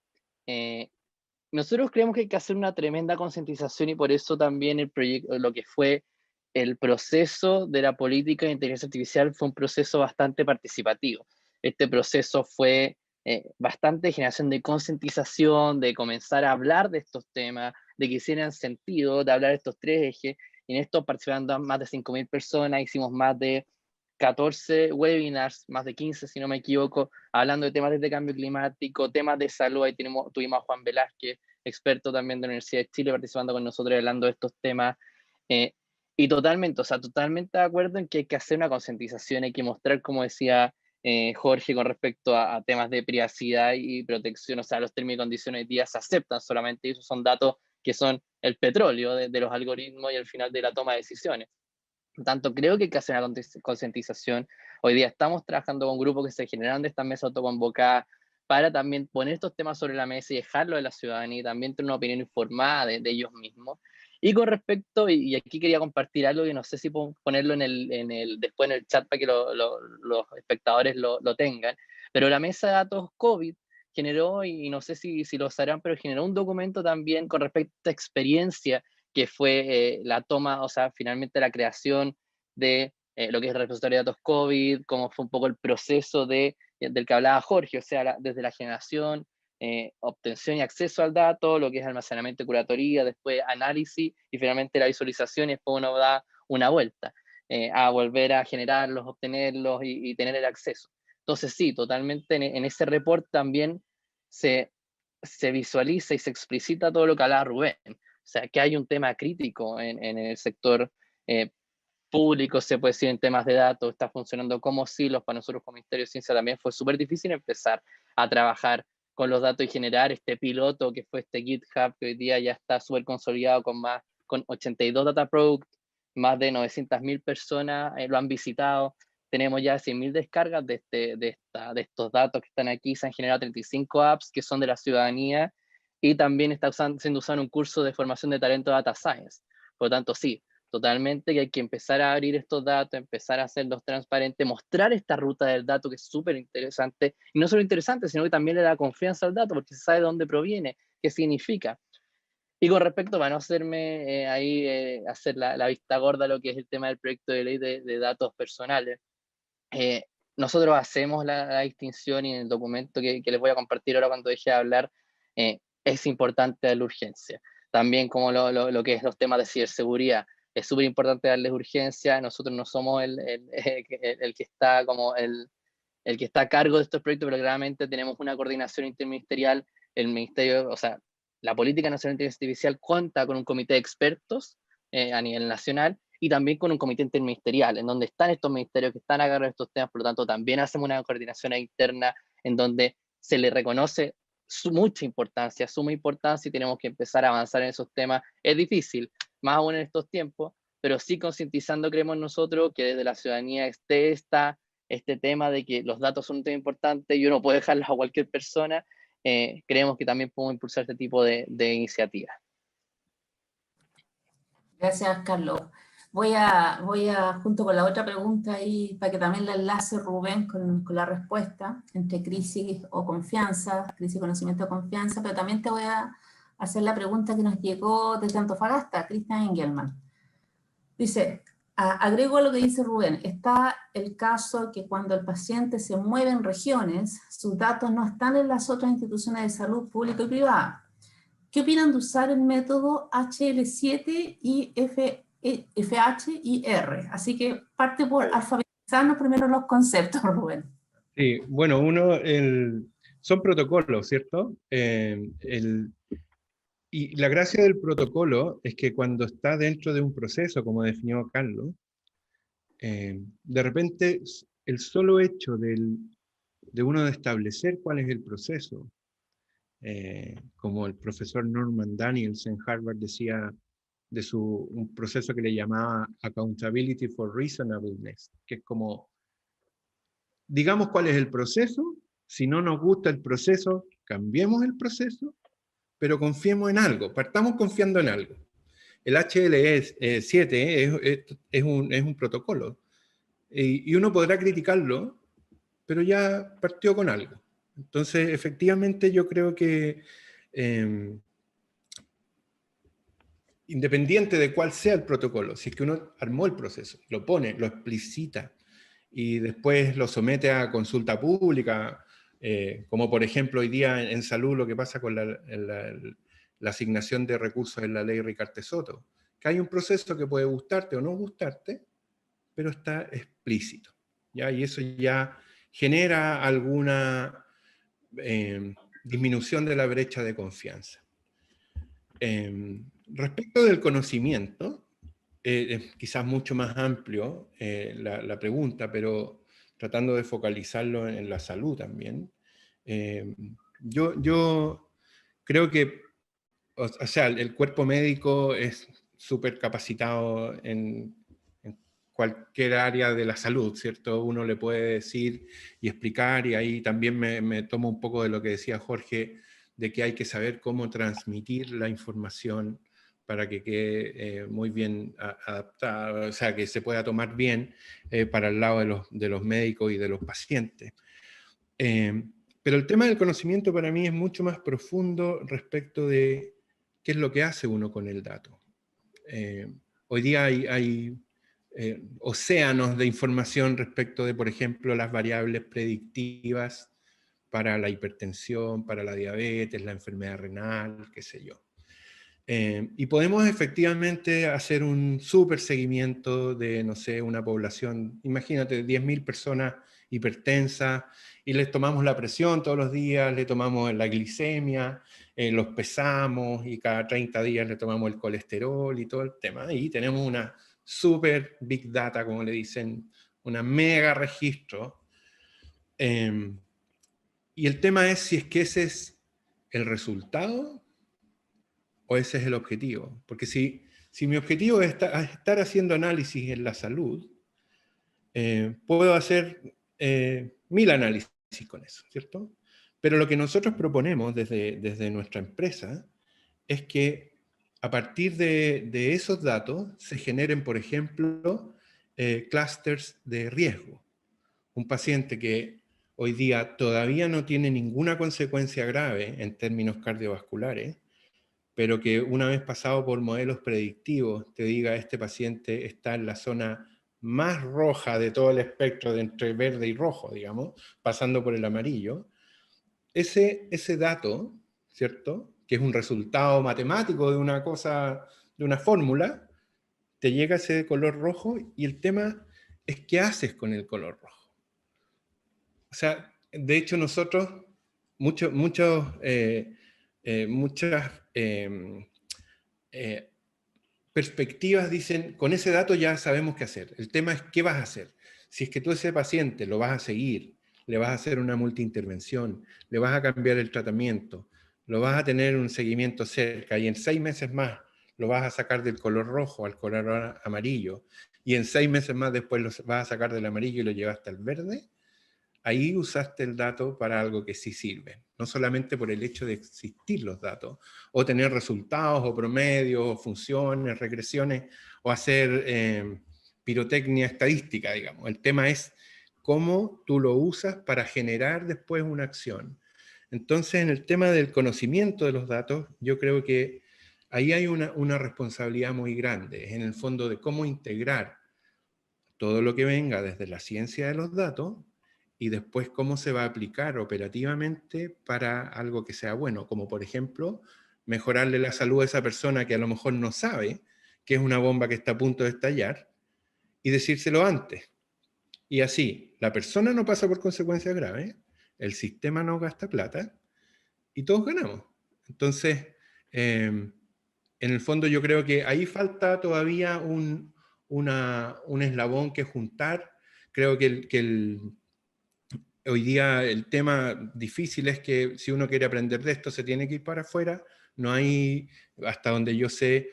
Nosotros creemos que hay que hacer una tremenda concientización y por eso también el proyecto, lo que fue el proceso de la política de inteligencia artificial fue un proceso bastante participativo. Este proceso fue bastante de generación de concientización, de comenzar a hablar de estos temas, de que hicieran sentido, de hablar de estos tres ejes. Y en esto participaron más de 5.000 personas, hicimos más de 14 webinars, más de 15 si no me equivoco, hablando de temas de cambio climático, temas de salud. Ahí tuvimos a Juan Velázquez, experto también de la Universidad de Chile, participando con nosotros hablando de estos temas. Y totalmente, o sea, totalmente de acuerdo en que hay que hacer una concientización, hay que mostrar, como decía Jorge, con respecto a temas de privacidad y protección, o sea, los términos y condiciones hoy día se aceptan solamente, y esos son datos que son el petróleo de los algoritmos y al final de la toma de decisiones. Por tanto, creo que hay que hacer una concientización. Hoy día estamos trabajando con grupos que se generan de estas mesas autoconvocadas para también poner estos temas sobre la mesa y dejarlo de la ciudadanía y también tener una opinión informada de ellos mismos. Y con respecto, y aquí quería compartir algo que no sé si puedo ponerlo después en el chat para que los espectadores lo tengan, pero la mesa de datos COVID generó, y no sé si lo sabrán, pero generó un documento también con respecto a esta experiencia que fue la toma, o sea, finalmente la creación de lo que es el repositorio de datos COVID, cómo fue un poco el proceso del que hablaba Jorge, o sea, desde la generación, obtención y acceso al dato, lo que es almacenamiento y curatoría, después análisis y finalmente la visualización, y después uno da una vuelta a volver a generarlos, obtenerlos y tener el acceso. Entonces sí, totalmente en ese report también se visualiza y se explicita todo lo que hablaba Rubén. O sea, que hay un tema crítico en el sector público, se puede decir, en temas de datos, está funcionando como silos. Para nosotros como Ministerio de Ciencia también fue súper difícil empezar a trabajar con los datos y generar este piloto que fue este GitHub, que hoy día ya está súper consolidado con 82 data products, más de 900.000 personas lo han visitado. Tenemos ya 100.000 descargas de estos datos que están aquí. Se han generado 35 apps que son de la ciudadanía y también está siendo usado en un curso de formación de talento Data Science. Por lo tanto, sí, totalmente que hay que empezar a abrir estos datos, empezar a hacerlos transparentes, mostrar esta ruta del dato que es súper interesante, y no solo interesante, sino que también le da confianza al dato porque se sabe de dónde proviene, qué significa. Y con respecto, para no hacerme hacer la vista gorda a lo que es el tema del proyecto de ley de datos personales, nosotros hacemos la distinción, y en el documento que les voy a compartir ahora cuando deje de hablar, es importante la urgencia. También como lo que es los temas de ciberseguridad. es súper importante darles urgencia. Nosotros no somos el que está como el que está a cargo de estos proyectos, pero claramente tenemos una coordinación interministerial. El Ministerio, o sea, la Política Nacional de Inteligencia Artificial cuenta con un comité de expertos a nivel nacional y también con un comité interministerial, en donde están estos ministerios que están a cargo de estos temas. Por lo tanto, también hacemos una coordinación interna en donde se le reconoce mucha importancia, suma importancia, y tenemos que empezar a avanzar en esos temas. Es difícil, más aún en estos tiempos, pero sí concientizando, creemos nosotros, que desde la ciudadanía esté este tema de que los datos son un tema importante y uno puede dejarlos a cualquier persona. Creemos que también podemos impulsar este tipo de iniciativas. Gracias, Carlos. Voy a, junto con la otra pregunta ahí, para que también la enlace Rubén con la respuesta, entre crisis o confianza, crisis, conocimiento o confianza, pero también te voy a hacer la pregunta que nos llegó desde Antofagasta, Cristian Engelman. Dice, agrego a lo que dice Rubén, está el caso que cuando el paciente se mueve en regiones, sus datos no están en las otras instituciones de salud pública y privada. ¿Qué opinan de usar el método HL7 y FHIR? Así que parte por alfabetizarnos primero los conceptos, Rubén. Sí, bueno, son protocolos, ¿cierto? Y la gracia del protocolo es que cuando está dentro de un proceso, como definió Carlos, de repente el solo hecho de uno de establecer cuál es el proceso, como el profesor Norman Daniels en Harvard decía de un proceso que le llamaba Accountability for Reasonableness, que es como, digamos cuál es el proceso, si no nos gusta el proceso, cambiemos el proceso, pero confiemos en algo, partamos confiando en algo. El HL7 es un protocolo, y uno podrá criticarlo, pero ya partió con algo. Entonces, efectivamente, yo creo que independiente de cuál sea el protocolo, si es que uno armó el proceso, lo pone, lo explicita, y después lo somete a consulta pública, como por ejemplo hoy día en salud lo que pasa con la asignación de recursos en la ley Ricarte Soto, que hay un proceso que puede gustarte o no gustarte, pero está explícito, ¿ya? Y eso ya genera alguna disminución de la brecha de confianza. Respecto del conocimiento, quizás mucho más amplio la pregunta, pero tratando de focalizarlo en la salud también. Yo creo que, o sea, el cuerpo médico es súper capacitado en cualquier área de la salud, ¿cierto? Uno le puede decir y explicar, y ahí también me tomo un poco de lo que decía Jorge, de que hay que saber cómo transmitir la información para que quede muy bien adaptada, o sea, que se pueda tomar bien para el lado de los médicos y de los pacientes. Pero el tema del conocimiento para mí es mucho más profundo respecto de qué es lo que hace uno con el dato. Hoy día hay océanos de información respecto de, por ejemplo, las variables predictivas para la hipertensión, para la diabetes, la enfermedad renal, qué sé yo. Y podemos efectivamente hacer un súper seguimiento de, no sé, una población, imagínate, 10.000 personas hipertensas, y les tomamos la presión todos los días, le tomamos la glicemia, los pesamos, y cada 30 días le tomamos el colesterol y todo el tema, y tenemos una super big data, como le dicen, una mega registro. Y el tema es si es que ese es el resultado o ese es el objetivo. Porque si mi objetivo es estar haciendo análisis en la salud, puedo hacer 1000 análisis con eso, ¿cierto? Pero lo que nosotros proponemos desde nuestra empresa es que a partir de esos datos se generen, por ejemplo, clústeres de riesgo. Un paciente que hoy día todavía no tiene ninguna consecuencia grave en términos cardiovasculares, pero que una vez pasado por modelos predictivos te diga este paciente está en la zona más roja de todo el espectro de entre verde y rojo, digamos, pasando por el amarillo, ese dato, ¿cierto?, que es un resultado matemático de una cosa, de una fórmula, te llega ese de color rojo y el tema es qué haces con el color rojo. O sea, de hecho nosotros, muchas perspectivas dicen, con ese dato ya sabemos qué hacer. El tema es qué vas a hacer. Si es que tú ese paciente lo vas a seguir, le vas a hacer una multiintervención, le vas a cambiar el tratamiento, lo vas a tener un seguimiento cerca y en 6 meses más lo vas a sacar del color rojo al color amarillo y en 6 meses más después lo vas a sacar del amarillo y lo llevaste al verde, ahí usaste el dato para algo que sí sirve. No solamente por el hecho de existir los datos, o tener resultados, o promedios, o funciones, regresiones, o hacer pirotecnia estadística, digamos. El tema es cómo tú lo usas para generar después una acción. Entonces, en el tema del conocimiento de los datos, yo creo que ahí hay una responsabilidad muy grande, en el fondo de cómo integrar todo lo que venga desde la ciencia de los datos y después cómo se va a aplicar operativamente para algo que sea bueno, como por ejemplo, mejorarle la salud a esa persona que a lo mejor no sabe que es una bomba que está a punto de estallar y decírselo antes. Y así, la persona no pasa por consecuencias graves, el sistema no gasta plata y todos ganamos. Entonces, en el fondo yo creo que ahí falta todavía un eslabón que juntar. Creo que hoy día el tema difícil es que si uno quiere aprender de esto se tiene que ir para afuera. No hay, hasta donde yo sé,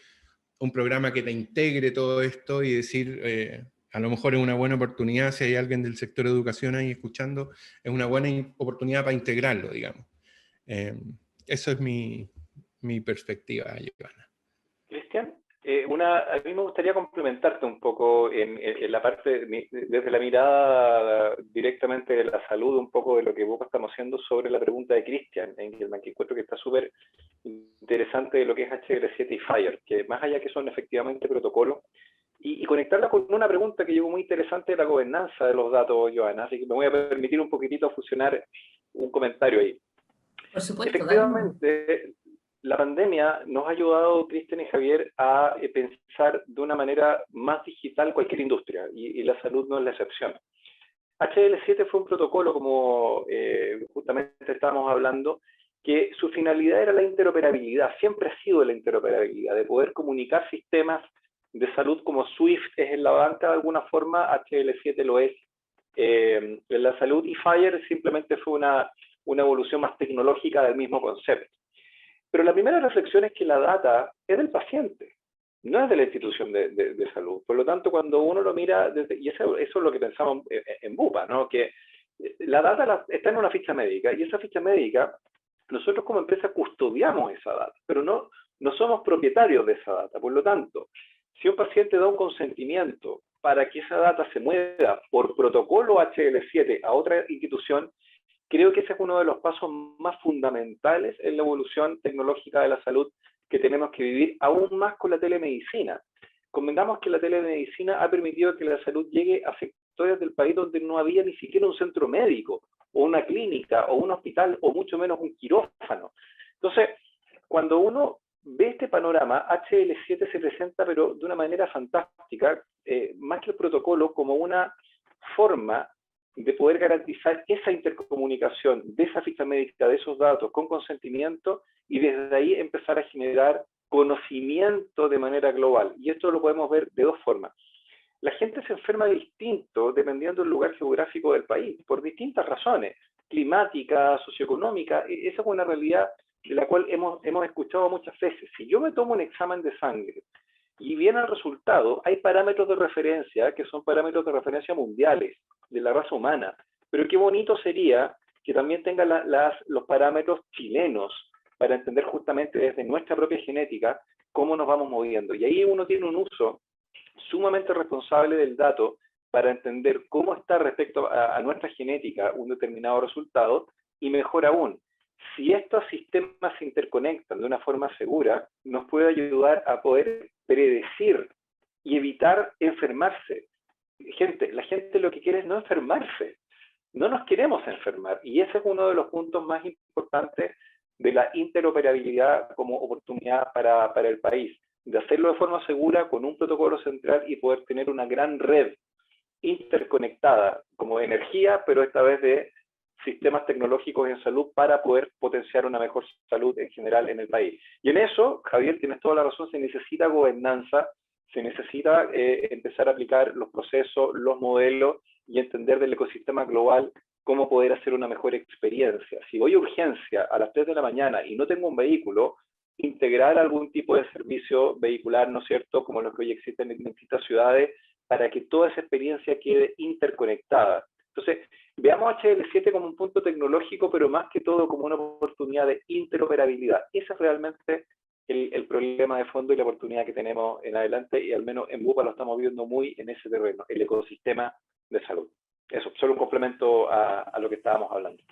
un programa que te integre todo esto y decir, a lo mejor es una buena oportunidad, si hay alguien del sector de educación ahí escuchando, es una buena oportunidad para integrarlo, digamos. Eso es mi perspectiva, Giovanna. Cristian, a mí me gustaría complementarte un poco en la parte, desde la mirada directamente de la salud, un poco de lo que vos estamos haciendo sobre la pregunta de Cristian Engelmann, que encuentro que está súper interesante de lo que es HL7 y FHIR, que más allá que son efectivamente protocolos, y conectarla con una pregunta que llegó muy interesante de la gobernanza de los datos, Giovanna, así que me voy a permitir un poquitito fusionar un comentario ahí. Por supuesto, efectivamente, la pandemia nos ha ayudado, Cristian y Javier, a pensar de una manera más digital cualquier industria, y la salud no es la excepción. HL7 fue un protocolo, como justamente estábamos hablando, que su finalidad era la interoperabilidad, siempre ha sido la interoperabilidad, de poder comunicar sistemas de salud como SWIFT es en la banca de alguna forma, HL7 lo es en la salud, y FHIR simplemente fue una evolución más tecnológica del mismo concepto. Pero la primera reflexión es que la data es del paciente, no es de la institución de salud. Por lo tanto, cuando uno lo mira, y eso es lo que pensamos en Bupa, ¿no? Que la data está en una ficha médica, y esa ficha médica, nosotros como empresa custodiamos esa data, pero no somos propietarios de esa data. Por lo tanto, si un paciente da un consentimiento para que esa data se mueva por protocolo HL7 a otra institución, creo que ese es uno de los pasos más fundamentales en la evolución tecnológica de la salud que tenemos que vivir, aún más con la telemedicina. Convengamos que la telemedicina ha permitido que la salud llegue a sectores del país donde no había ni siquiera un centro médico, o una clínica, o un hospital, o mucho menos un quirófano. Entonces, cuando uno ve este panorama, HL7 se presenta, pero de una manera fantástica, más que el protocolo, como una forma de poder garantizar esa intercomunicación de esa ficha médica, de esos datos, con consentimiento, y desde ahí empezar a generar conocimiento de manera global. Y esto lo podemos ver de dos formas. La gente se enferma distinto dependiendo del lugar geográfico del país, por distintas razones, climática, socioeconómica. Esa es una realidad de la cual hemos escuchado muchas veces. Si yo me tomo un examen de sangre y viene el resultado, hay parámetros de referencia que son parámetros de referencia mundiales de la raza humana, pero qué bonito sería que también tenga los parámetros chilenos para entender justamente desde nuestra propia genética cómo nos vamos moviendo. Y ahí uno tiene un uso sumamente responsable del dato para entender cómo está respecto a nuestra genética un determinado resultado, y mejor aún, si estos sistemas se interconectan de una forma segura, nos puede ayudar a poder predecir y evitar enfermarse. La gente lo que quiere es no enfermarse. No nos queremos enfermar, y ese es uno de los puntos más importantes de la interoperabilidad como oportunidad para el país. de hacerlo de forma segura con un protocolo central y poder tener una gran red interconectada como de energía, pero esta vez de sistemas tecnológicos en salud para poder potenciar una mejor salud en general en el país. Y en eso, Javier, tienes toda la razón, se necesita gobernanza, se necesita empezar a aplicar los procesos, los modelos y entender del ecosistema global cómo poder hacer una mejor experiencia. Si voy a urgencia a las 3 de la mañana y no tengo un vehículo, integrar algún tipo de servicio vehicular, ¿no es cierto?, como los que hoy existen en distintas ciudades, para que toda esa experiencia quede interconectada. Entonces, veamos HL7 como un punto tecnológico, pero más que todo como una oportunidad de interoperabilidad. Ese es realmente el problema de fondo y la oportunidad que tenemos en adelante, y al menos en Bupa lo estamos viendo muy en ese terreno, el ecosistema de salud. Eso, solo un complemento a lo que estábamos hablando.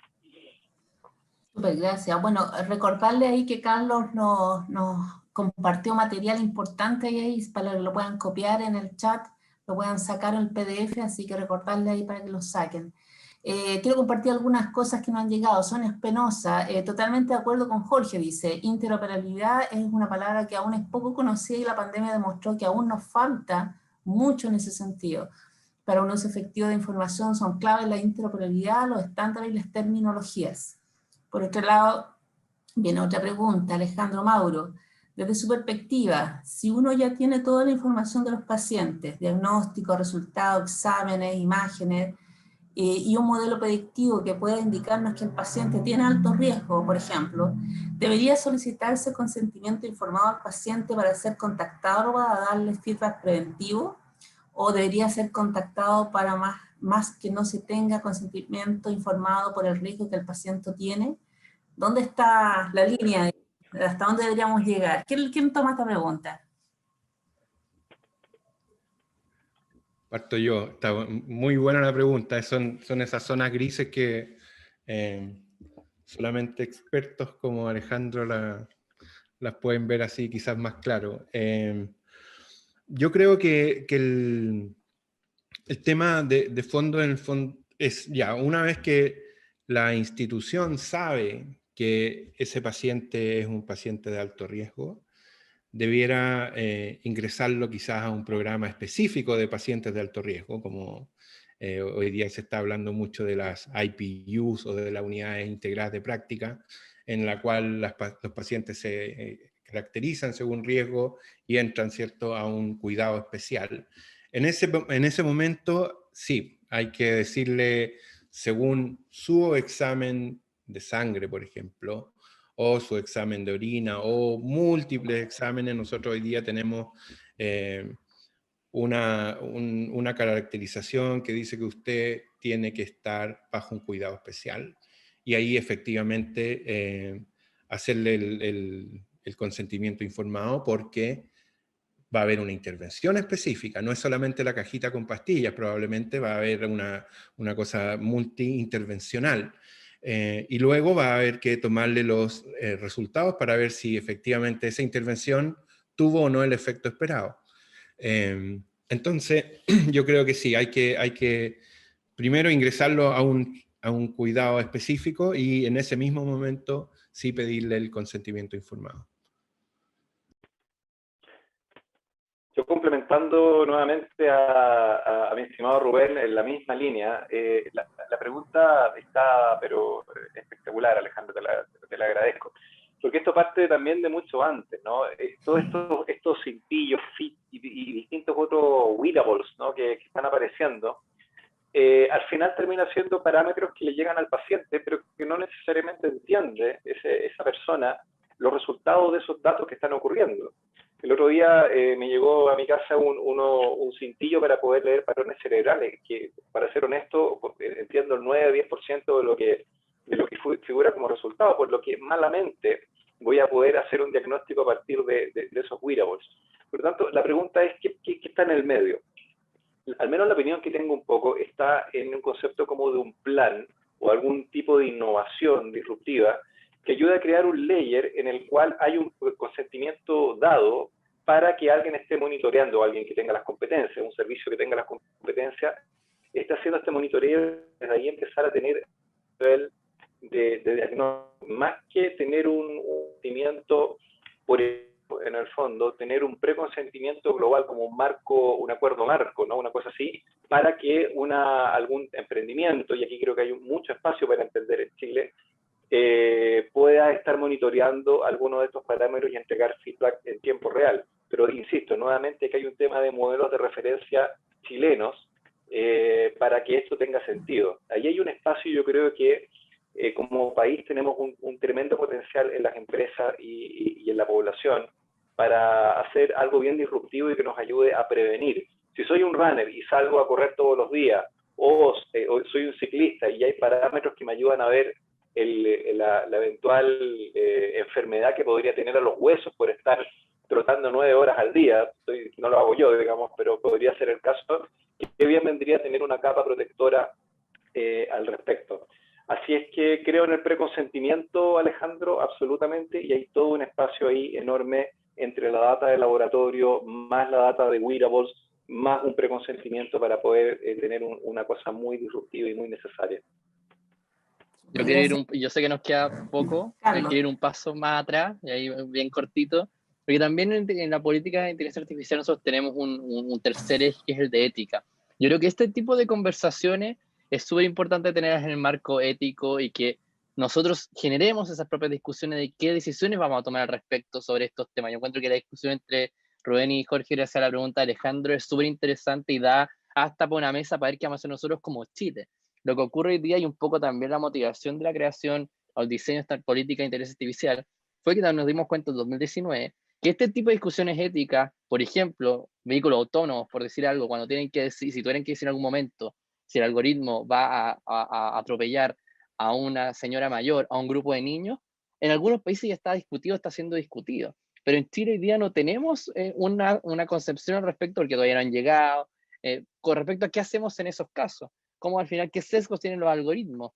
Súper, gracias. Bueno, recordarle ahí que Carlos nos compartió material importante ahí para que lo puedan copiar en el chat, lo puedan sacar en el PDF, así que recordarle ahí para que lo saquen. Quiero compartir algunas cosas que nos han llegado. Sonia Espinosa, totalmente de acuerdo con Jorge, dice, interoperabilidad es una palabra que aún es poco conocida y la pandemia demostró que aún nos falta mucho en ese sentido. Para un uso efectivo de información son claves la interoperabilidad, los estándares y las terminologías. Por otro lado, viene otra pregunta, Alejandro Mauro. Desde su perspectiva, si uno ya tiene toda la información de los pacientes, diagnósticos, resultados, exámenes, imágenes, y un modelo predictivo que pueda indicarnos que el paciente tiene alto riesgo, por ejemplo, ¿debería solicitarse consentimiento informado al paciente para ser contactado o para darle feedback preventivo? ¿O debería ser contactado para más que no se tenga consentimiento informado por el riesgo que el paciente tiene? ¿Dónde está la línea? ¿Hasta dónde deberíamos llegar? ¿Quién toma esta pregunta? Parto yo. Está muy buena la pregunta. Son esas zonas grises que solamente expertos como Alejandro las pueden ver así quizás más claro. Yo creo que el tema de fondo en el fondo es ya, una vez que la institución sabe que ese paciente es un paciente de alto riesgo, debiera ingresarlo quizás a un programa específico de pacientes de alto riesgo, como hoy día se está hablando mucho de las IPUs o de las unidades integradas de práctica, en la cual los pacientes se caracterizan según riesgo y entran, ¿cierto?, a un cuidado especial. En ese momento, sí, hay que decirle, según su examen de sangre, por ejemplo, o su examen de orina, o múltiples exámenes. Nosotros hoy día tenemos una caracterización que dice que usted tiene que estar bajo un cuidado especial, y ahí efectivamente hacerle el consentimiento informado, porque va a haber una intervención específica, no es solamente la cajita con pastillas, probablemente va a haber una cosa multi-intervencional. Y luego va a haber que tomarle los resultados para ver si efectivamente esa intervención tuvo o no el efecto esperado. Entonces, yo creo que sí, hay que primero ingresarlo a un cuidado específico, y en ese mismo momento sí pedirle el consentimiento informado. Yo, complementando nuevamente a mi estimado Rubén en la misma línea, la pregunta está, pero espectacular, Alejandro, te la agradezco, porque esto parte también de mucho antes, ¿no? Todos estos cintillos, fit y distintos otros wearables, ¿no?, que están apareciendo, al final termina siendo parámetros que le llegan al paciente, pero que no necesariamente entiende esa persona los resultados de esos datos que están ocurriendo. El otro día me llegó a mi casa un cintillo para poder leer patrones cerebrales, que, para ser honesto, entiendo el 9-10% de lo que figura como resultado, por lo que malamente voy a poder hacer un diagnóstico a partir de esos wearables. Por lo tanto, la pregunta es, ¿qué está en el medio? Al menos la opinión que tengo un poco está en un concepto como de un plan o algún tipo de innovación disruptiva que ayuda a crear un layer en el cual hay un consentimiento dado para que alguien esté monitoreando, alguien que tenga las competencias, un servicio que tenga las competencias, está haciendo este monitoreo, desde ahí empezar a tener un nivel de diagnóstico, más que tener un conocimiento por en el fondo, tener un preconsentimiento global como un marco, un acuerdo marco, ¿no? Una cosa así, para que algún emprendimiento, y aquí creo que hay mucho espacio para emprender en Chile, pueda estar monitoreando algunos de estos parámetros y entregar feedback en tiempo real. Pero insisto, nuevamente que hay un tema de modelos de referencia chilenos para que esto tenga sentido. Ahí hay un espacio, yo creo que como país tenemos un tremendo potencial en las empresas y en la población para hacer algo bien disruptivo y que nos ayude a prevenir. Si soy un runner y salgo a correr todos los días, o soy un ciclista y hay parámetros que me ayudan a ver la eventual enfermedad que podría tener a los huesos por estar trotando 9 horas al día, no lo hago yo, digamos, pero podría ser el caso, que bien vendría tener una capa protectora al respecto. Así es que creo en el preconsentimiento, Alejandro, absolutamente, y hay todo un espacio ahí enorme entre la data de laboratorio, más la data de wearables, más un preconsentimiento para poder tener una cosa muy disruptiva y muy necesaria. Yo sé que nos queda poco, quiero ir un paso más atrás, y ahí bien cortito, porque también en la política de inteligencia artificial nosotros tenemos un tercer eje que es el de ética. Yo creo que este tipo de conversaciones es súper importante tenerlas en el marco ético y que nosotros generemos esas propias discusiones de qué decisiones vamos a tomar al respecto sobre estos temas. Yo encuentro que la discusión entre Rubén y Jorge, gracias a la pregunta de Alejandro, es súper interesante y da hasta por una mesa para ver qué vamos a hacer nosotros como Chile. Lo que ocurre hoy día y un poco también la motivación de la creación o el diseño de esta política de interés artificial fue que nos dimos cuenta en 2019 que este tipo de discusiones éticas, por ejemplo, vehículos autónomos, por decir algo, cuando tienen que decir, si tuvieran que decir en algún momento si el algoritmo va a atropellar a una señora mayor, a un grupo de niños, en algunos países ya está discutido, está siendo discutido. Pero en Chile hoy día no tenemos una concepción al respecto, porque todavía no han llegado, con respecto a qué hacemos en esos casos. Cómo al final, qué sesgos tienen los algoritmos.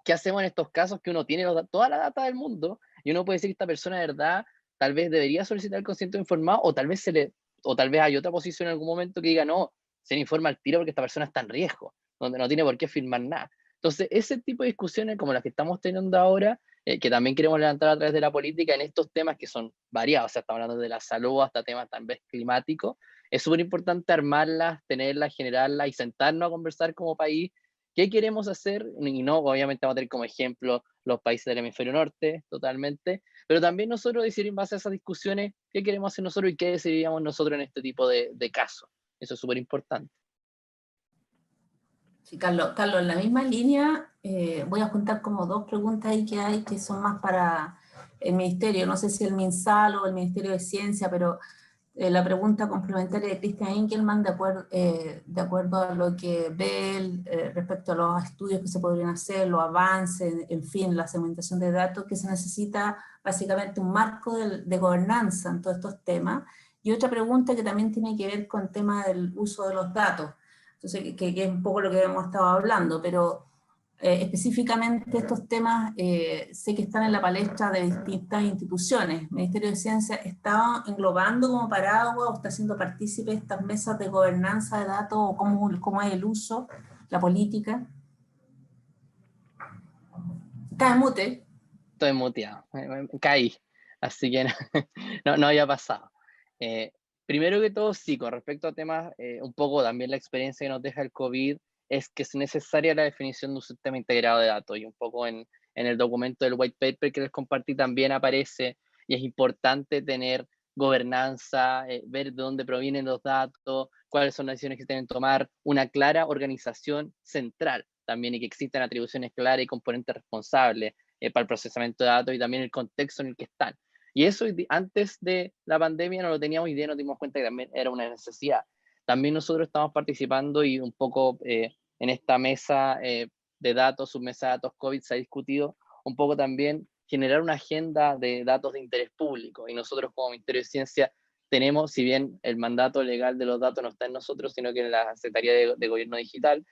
¿Qué hacemos en estos casos que uno tiene toda la data del mundo y uno puede decir que esta persona de verdad tal vez debería solicitar el consentimiento informado o tal vez hay otra posición en algún momento que diga no, se le informa al tiro porque esta persona está en riesgo, donde no tiene por qué firmar nada. Entonces, ese tipo de discusiones como las que estamos teniendo ahora, que también queremos levantar a través de la política en estos temas que son variados, o sea, estamos hablando de la salud hasta temas tal vez climáticos, es súper importante armarlas, tenerlas, generarlas y sentarnos a conversar como país qué queremos hacer, y no, obviamente vamos a tener como ejemplo los países del hemisferio norte, totalmente, pero también nosotros decidir en base a esas discusiones qué queremos hacer nosotros y qué decidiríamos nosotros en este tipo de casos. Eso es súper importante. Sí, Carlos, en la misma línea voy a juntar como dos preguntas ahí que hay que son más para el Ministerio, no sé si el MinSal o el Ministerio de Ciencia, pero la pregunta complementaria de Christian Engelmann de acuerdo a lo que ve respecto a los estudios que se podrían hacer, los avances, en fin, la segmentación de datos, que se necesita básicamente un marco de gobernanza en todos estos temas, y otra pregunta que también tiene que ver con el tema del uso de los datos. Entonces, que es un poco lo que hemos estado hablando, pero específicamente estos temas sé que están en la palestra de distintas instituciones. El Ministerio de Ciencia está englobando como paraguas o está haciendo partícipe de estas mesas de gobernanza de datos o cómo es el uso, la política. Está en mute. Estoy muteado, caí, así que no había pasado. Primero que todo, sí, con respecto a temas, un poco también la experiencia que nos deja el COVID, es que es necesaria la definición de un sistema integrado de datos, y un poco en el documento del white paper que les compartí también aparece, y es importante tener gobernanza, ver de dónde provienen los datos, cuáles son las decisiones que se deben tomar, una clara organización central también, y que existan atribuciones claras y componentes responsables para el procesamiento de datos y también el contexto en el que están. Y eso antes de la pandemia no lo teníamos idea, nos dimos cuenta que también era una necesidad. También nosotros estamos participando y un poco en esta mesa de datos, submesa de datos COVID, se ha discutido un poco también generar una agenda de datos de interés público. Y nosotros como Ministerio de Ciencia tenemos, si bien el mandato legal de los datos no está en nosotros, sino que en la Secretaría de Gobierno Digital,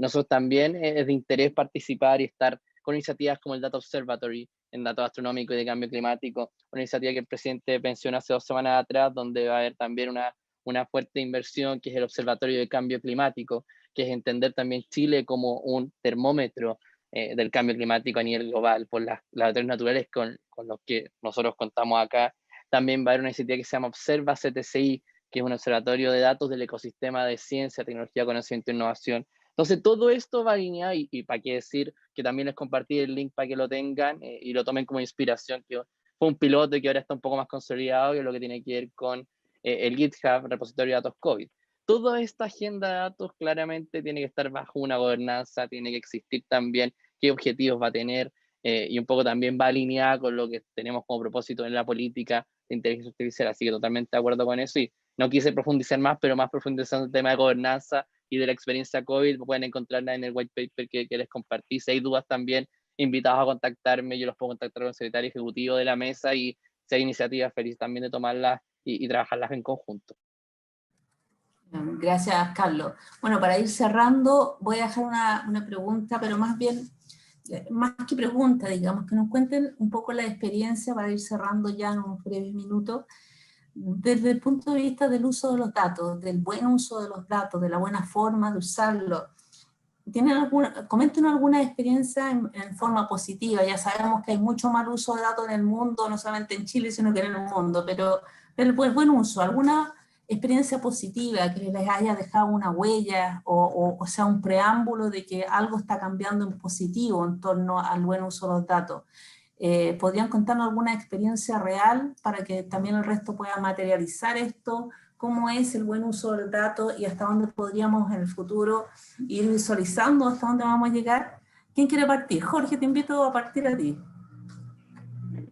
nosotros también es de interés participar y estar con iniciativas como el Data Observatory en datos astronómicos y de cambio climático, una iniciativa que el presidente mencionó hace 2 semanas atrás, donde va a haber también una fuerte inversión, que es el Observatorio de Cambio Climático, que es entender también Chile como un termómetro del cambio climático a nivel global, por las laboratorios naturales con los que nosotros contamos acá También va a haber una iniciativa que se llama Observa CTCI, que es un observatorio de datos del ecosistema de ciencia, tecnología, conocimiento e innovación. Entonces, todo esto va alineado, y para qué decir que también les compartí el link para que lo tengan y lo tomen como inspiración, que fue un piloto y que ahora está un poco más consolidado, y es lo que tiene que ver con el GitHub, repositorio de datos COVID. Toda esta agenda de datos claramente tiene que estar bajo una gobernanza, tiene que existir también qué objetivos va a tener, y un poco también va alineada con lo que tenemos como propósito en la política de inteligencia artificial, así que totalmente de acuerdo con eso, y no quise profundizar más, pero más profundizando en el tema de gobernanza y de la experiencia COVID, pueden encontrarla en el white paper que les compartí. Si hay dudas también, invitados a contactarme, yo los puedo contactar con el secretario ejecutivo de la mesa, y si hay iniciativas, feliz también de tomarlas y trabajarlas en conjunto. Gracias, Carlos. Bueno, para ir cerrando, voy a dejar una pregunta, pero más bien, más que pregunta, digamos, que nos cuenten un poco la experiencia para ir cerrando ya en unos breves minutos, desde el punto de vista del uso de los datos, del buen uso de los datos, de la buena forma de usarlos. Comenten alguna experiencia en forma positiva. Ya sabemos que hay mucho mal uso de datos en el mundo, no solamente en Chile, sino que en el mundo, pero el buen uso, alguna experiencia positiva que les haya dejado una huella o sea un preámbulo de que algo está cambiando en positivo en torno al buen uso de los datos. ¿Podrían contarnos alguna experiencia real para que también el resto pueda materializar esto? ¿Cómo es el buen uso del dato y hasta dónde podríamos en el futuro ir visualizando hasta dónde vamos a llegar? ¿Quién quiere partir? Jorge, te invito a partir a ti.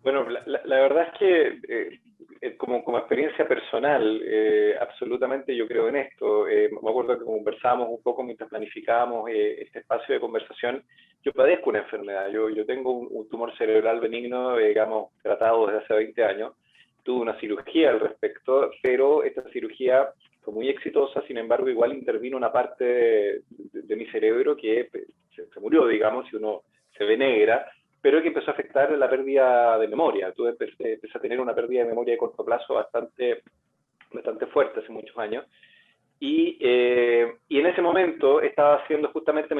Bueno, la verdad es que como experiencia personal, absolutamente yo creo en esto. Me acuerdo que conversábamos un poco mientras planificábamos este espacio de conversación. Yo padezco una enfermedad, yo tengo un tumor cerebral benigno, digamos, tratado desde hace 20 años. Tuve una cirugía al respecto, pero esta cirugía fue muy exitosa, sin embargo, igual intervino una parte de mi cerebro que se murió, digamos, y uno se ve negra, pero que empezó a afectar la pérdida de memoria. Empecé a tener una pérdida de memoria de corto plazo bastante fuerte hace muchos años. Y en ese momento estaba haciendo justamente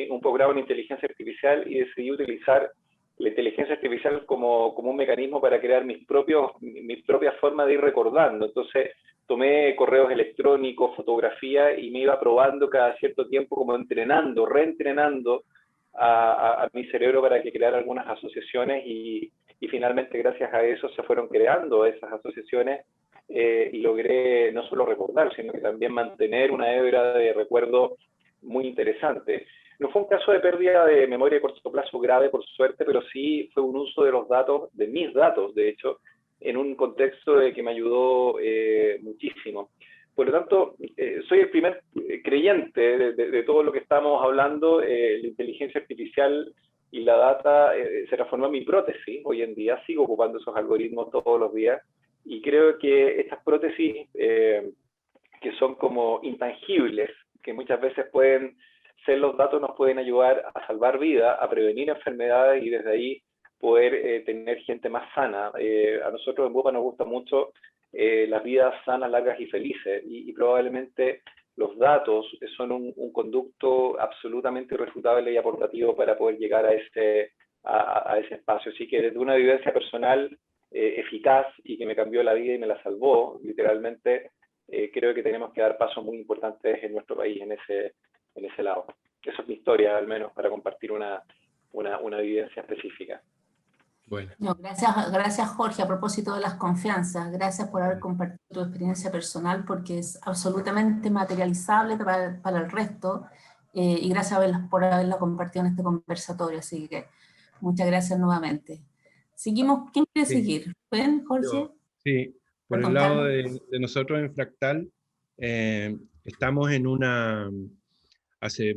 un posgrado en inteligencia artificial y decidí utilizar la inteligencia artificial como un mecanismo para crear mis propias formas de ir recordando. Entonces tomé correos electrónicos, fotografía, y me iba probando cada cierto tiempo, como entrenando, reentrenando a mi cerebro para que creara algunas asociaciones, y finalmente gracias a eso se fueron creando esas asociaciones, y logré no solo recordar, sino que también mantener una hebra de recuerdo muy interesante. No fue un caso de pérdida de memoria de corto plazo grave, por suerte, pero sí fue un uso de los datos, de mis datos, de hecho, en un contexto que me ayudó muchísimo. Por lo tanto, soy el primer creyente de todo lo que estamos hablando. La inteligencia artificial y la data se transformó en mi prótesis. Hoy en día sigo ocupando esos algoritmos todos los días, y creo que estas prótesis que son como intangibles, que muchas veces pueden ser los datos, nos pueden ayudar a salvar vidas, a prevenir enfermedades, y desde ahí poder tener gente más sana. A nosotros en Bupa nos gusta mucho las vidas sanas, largas y felices, y probablemente los datos son un conducto absolutamente irrefutable y aportativo para poder llegar a ese espacio. Así que desde una vivencia personal eficaz y que me cambió la vida y me la salvó, literalmente, creo que tenemos que dar pasos muy importantes en nuestro país en ese lado. Esa es mi historia, al menos, para compartir una vivencia específica. Bueno. No, gracias Jorge, a propósito de las confianzas, gracias por haber compartido tu experiencia personal, porque es absolutamente materializable para el resto, y gracias por haberla compartido en este conversatorio, así que muchas gracias nuevamente. Seguimos, ¿quién quiere seguir? ¿Ven, Jorge? Sí, por el lado de nosotros en Fractal, estamos hace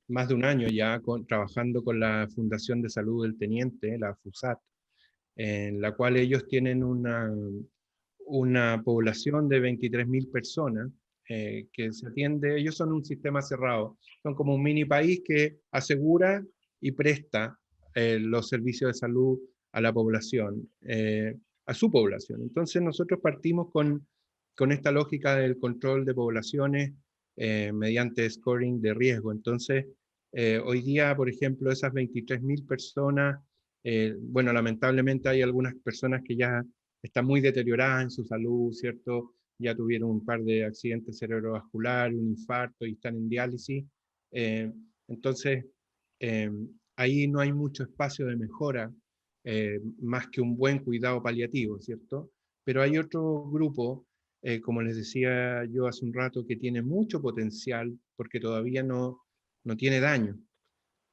más de un año ya trabajando con la Fundación de Salud del Teniente, la FUSAT, en la cual ellos tienen una población de 23.000 personas que se atiende. Ellos son un sistema cerrado, son como un mini país que asegura y presta los servicios de salud a la población, a su población. Entonces nosotros partimos con esta lógica del control de poblaciones mediante scoring de riesgo. Entonces, hoy día, por ejemplo, esas 23.000 personas, bueno, lamentablemente hay algunas personas que ya están muy deterioradas en su salud, ¿cierto? Ya tuvieron un par de accidentes cerebrovasculares, un infarto y están en diálisis. Entonces, ahí no hay mucho espacio de mejora, más que un buen cuidado paliativo, ¿cierto? Pero hay otro grupo, como les decía yo hace un rato, que tiene mucho potencial porque todavía no tiene daño,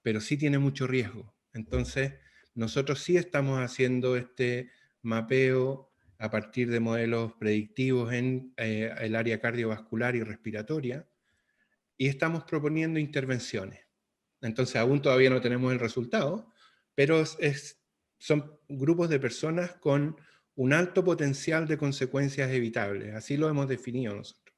pero sí tiene mucho riesgo. Entonces, nosotros sí estamos haciendo este mapeo a partir de modelos predictivos en el área cardiovascular y respiratoria, y estamos proponiendo intervenciones. Entonces, aún todavía no tenemos el resultado, pero son grupos de personas con un alto potencial de consecuencias evitables. Así lo hemos definido nosotros.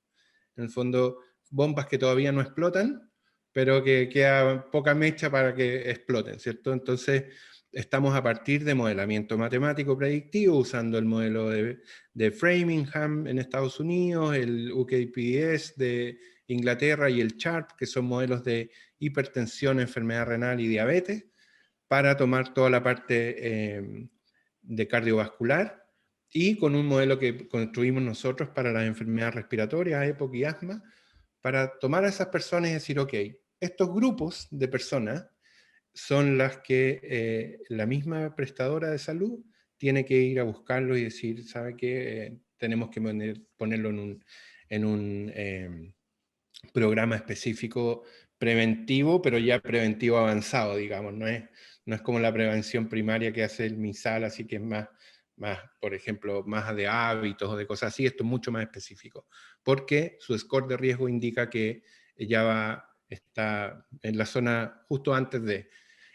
En el fondo, bombas que todavía no explotan, pero que queda poca mecha para que exploten, ¿cierto? Entonces, estamos a partir de modelamiento matemático predictivo, usando el modelo de Framingham en Estados Unidos, el UKPDS de Inglaterra y el CHARP, que son modelos de hipertensión, enfermedad renal y diabetes, para tomar toda la parte de cardiovascular, y con un modelo que construimos nosotros para las enfermedades respiratorias, EPOC y asma, para tomar a esas personas y decir, ok, estos grupos de personas son las que la misma prestadora de salud tiene que ir a buscarlo y decir, ¿sabe qué? Tenemos que ponerlo en un programa específico preventivo, pero ya preventivo avanzado, digamos, no es como la prevención primaria que hace el MISAL, así que es más, por ejemplo, más de hábitos o de cosas así. Esto es mucho más específico, porque su score de riesgo indica que ya está en la zona justo antes de.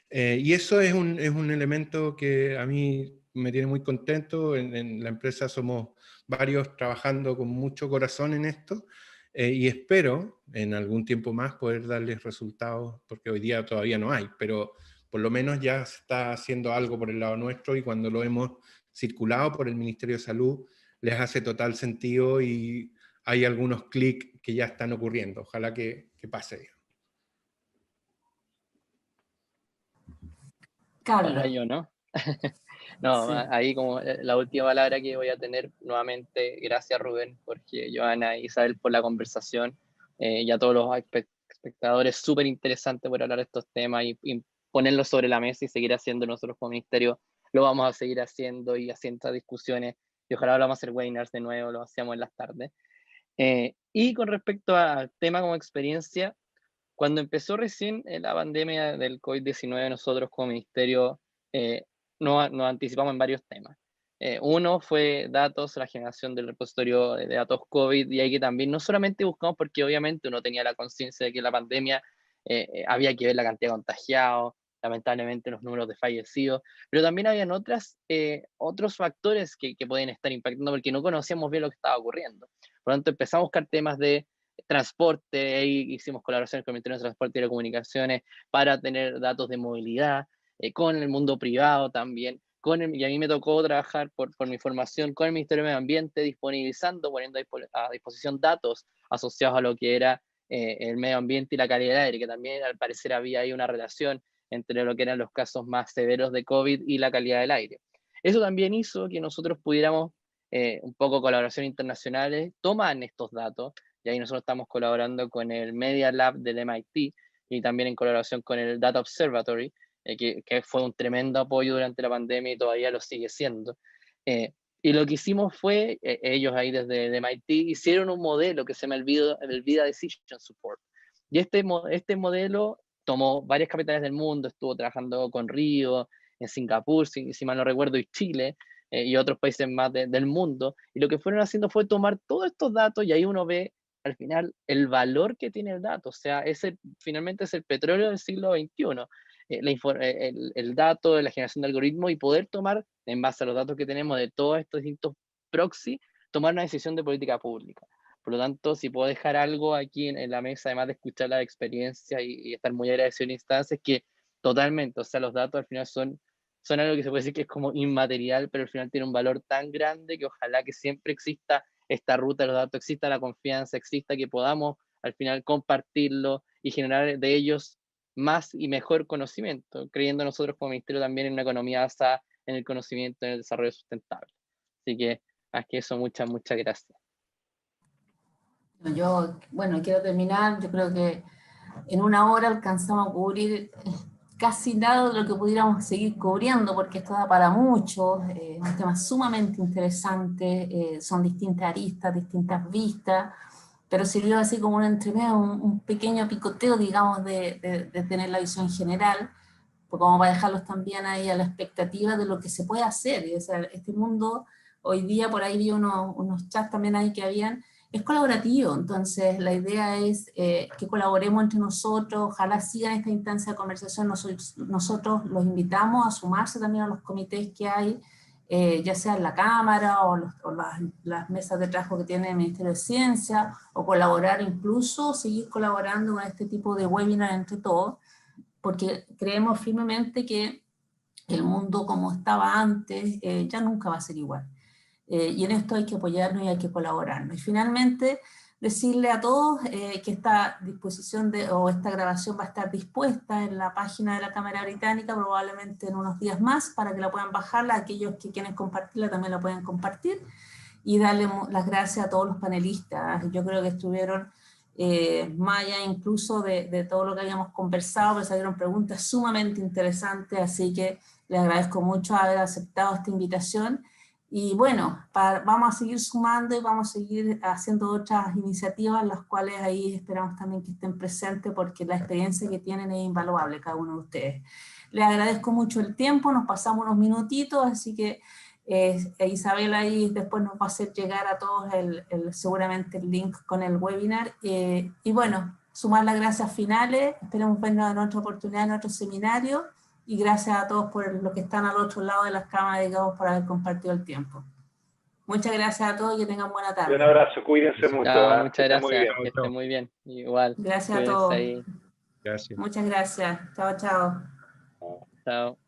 Y eso es un elemento que a mí me tiene muy contento. En la empresa somos varios trabajando con mucho corazón en esto, y espero en algún tiempo más poder darles resultados, porque hoy día todavía no hay, pero por lo menos ya se está haciendo algo por el lado nuestro, y cuando lo hemos circulado por el Ministerio de Salud les hace total sentido y hay algunos clics que ya están ocurriendo. Ojalá que pase. Carlos. Ahora yo, ¿no? No, Sí. ahí como la última palabra que voy a tener nuevamente, gracias Rubén, Jorge, Joana y Isabel por la conversación, y a todos los espectadores, súper interesante por hablar de estos temas y ponerlos sobre la mesa y seguir haciendo. Nosotros como ministerio lo vamos a seguir haciendo y haciendo estas discusiones, y ojalá lo vamos a hacer webinars de nuevo, lo hacíamos en las tardes. Y con respecto al tema como experiencia, cuando empezó recién la pandemia del COVID-19, nosotros como ministerio nos anticipamos en varios temas. Uno fue datos, la generación del repositorio de datos COVID, y ahí que también no solamente buscamos porque obviamente uno tenía la conciencia de que la pandemia había que ver la cantidad de contagiados, lamentablemente los números de fallecidos, pero también habían otros factores que pueden estar impactando porque no conocíamos bien lo que estaba ocurriendo. Por lo tanto, empezamos a buscar temas de transporte, ahí hicimos colaboraciones con el Ministerio de Transporte y Telecomunicaciones para tener datos de movilidad, con el mundo privado también, y a mí me tocó trabajar por mi formación con el Ministerio de Medio Ambiente, disponibilizando, poniendo a disposición datos asociados a lo que era el medio ambiente y la calidad del aire, que también al parecer había ahí una relación entre lo que eran los casos más severos de COVID y la calidad del aire. Eso también hizo que nosotros pudiéramos, un poco colaboraciones internacionales, toman estos datos, y ahí nosotros estamos colaborando con el Media Lab del MIT y también en colaboración con el Data Observatory, que fue un tremendo apoyo durante la pandemia y todavía lo sigue siendo. Y lo que hicimos fue, ellos ahí desde MIT hicieron un modelo que se llama el Vida Decision Support. Y este modelo tomó varias capitales del mundo, estuvo trabajando con Río, en Singapur, si mal no recuerdo, y Chile, y otros países más del mundo. Y lo que fueron haciendo fue tomar todos estos datos, y ahí uno ve al final el valor que tiene el dato. O sea, finalmente es el petróleo del siglo XXI. El dato, la generación de algoritmos, y poder tomar, en base a los datos que tenemos de todos estos distintos proxy, tomar una decisión de política pública. Por lo tanto, si puedo dejar algo aquí en la mesa, además de escuchar la experiencia y estar muy agradecido en instancias, que totalmente, o sea, los datos al final son algo que se puede decir que es como inmaterial, pero al final tiene un valor tan grande que ojalá que siempre exista esta ruta de los datos, exista la confianza, exista que podamos al final compartirlo y generar de ellos más y mejor conocimiento, creyendo nosotros como ministerio también en una economía basada en el conocimiento, en el desarrollo sustentable. Así que, eso, muchas gracias. Yo, bueno, quiero terminar, yo creo que en una hora alcanzamos a cubrir casi nada de lo que pudiéramos seguir cubriendo, porque esto da para mucho, es un tema sumamente interesante, son distintas aristas, distintas vistas, pero sirvió así como un entremedio, un pequeño picoteo, digamos, de tener la visión general, como para dejarlos también ahí a la expectativa de lo que se puede hacer. O sea, este mundo, hoy día por ahí vi unos chats también ahí que habían, es colaborativo, entonces la idea es que colaboremos entre nosotros, ojalá sigan esta instancia de conversación, nosotros los invitamos a sumarse también a los comités que hay, ya sea en la Cámara o las mesas de trabajo que tiene el Ministerio de Ciencia, o colaborar incluso, seguir colaborando con este tipo de webinar entre todos, porque creemos firmemente que el mundo como estaba antes ya nunca va a ser igual. Y en esto hay que apoyarnos y hay que colaborarnos. Y finalmente, decirle a todos que esta disposición o esta grabación va a estar dispuesta en la página de la Cámara Británica, probablemente en unos días más, para que la puedan bajarla. Aquellos que quieren compartirla también la pueden compartir. Y darle las gracias a todos los panelistas. Yo creo que estuvieron, más allá incluso de todo lo que habíamos conversado, pero salieron preguntas sumamente interesantes, así que les agradezco mucho haber aceptado esta invitación. Y bueno, vamos a seguir sumando y vamos a seguir haciendo otras iniciativas, las cuales ahí esperamos también que estén presentes, porque la experiencia que tienen es invaluable cada uno de ustedes. Les agradezco mucho el tiempo, nos pasamos unos minutitos, así que Isabel ahí después nos va a hacer llegar a todos seguramente el link con el webinar. Y bueno, sumar las gracias finales, esperemos vernos en otra oportunidad, en otro seminario. Y gracias a todos por los que están al otro lado de las cámaras, digamos, por haber compartido el tiempo. Muchas gracias a todos y que tengan buena tarde. Un abrazo, cuídense mucho. Muchas gracias, que estén muy bien. Igual. Gracias a todos. Gracias. Muchas gracias. Chao, chao. Chao.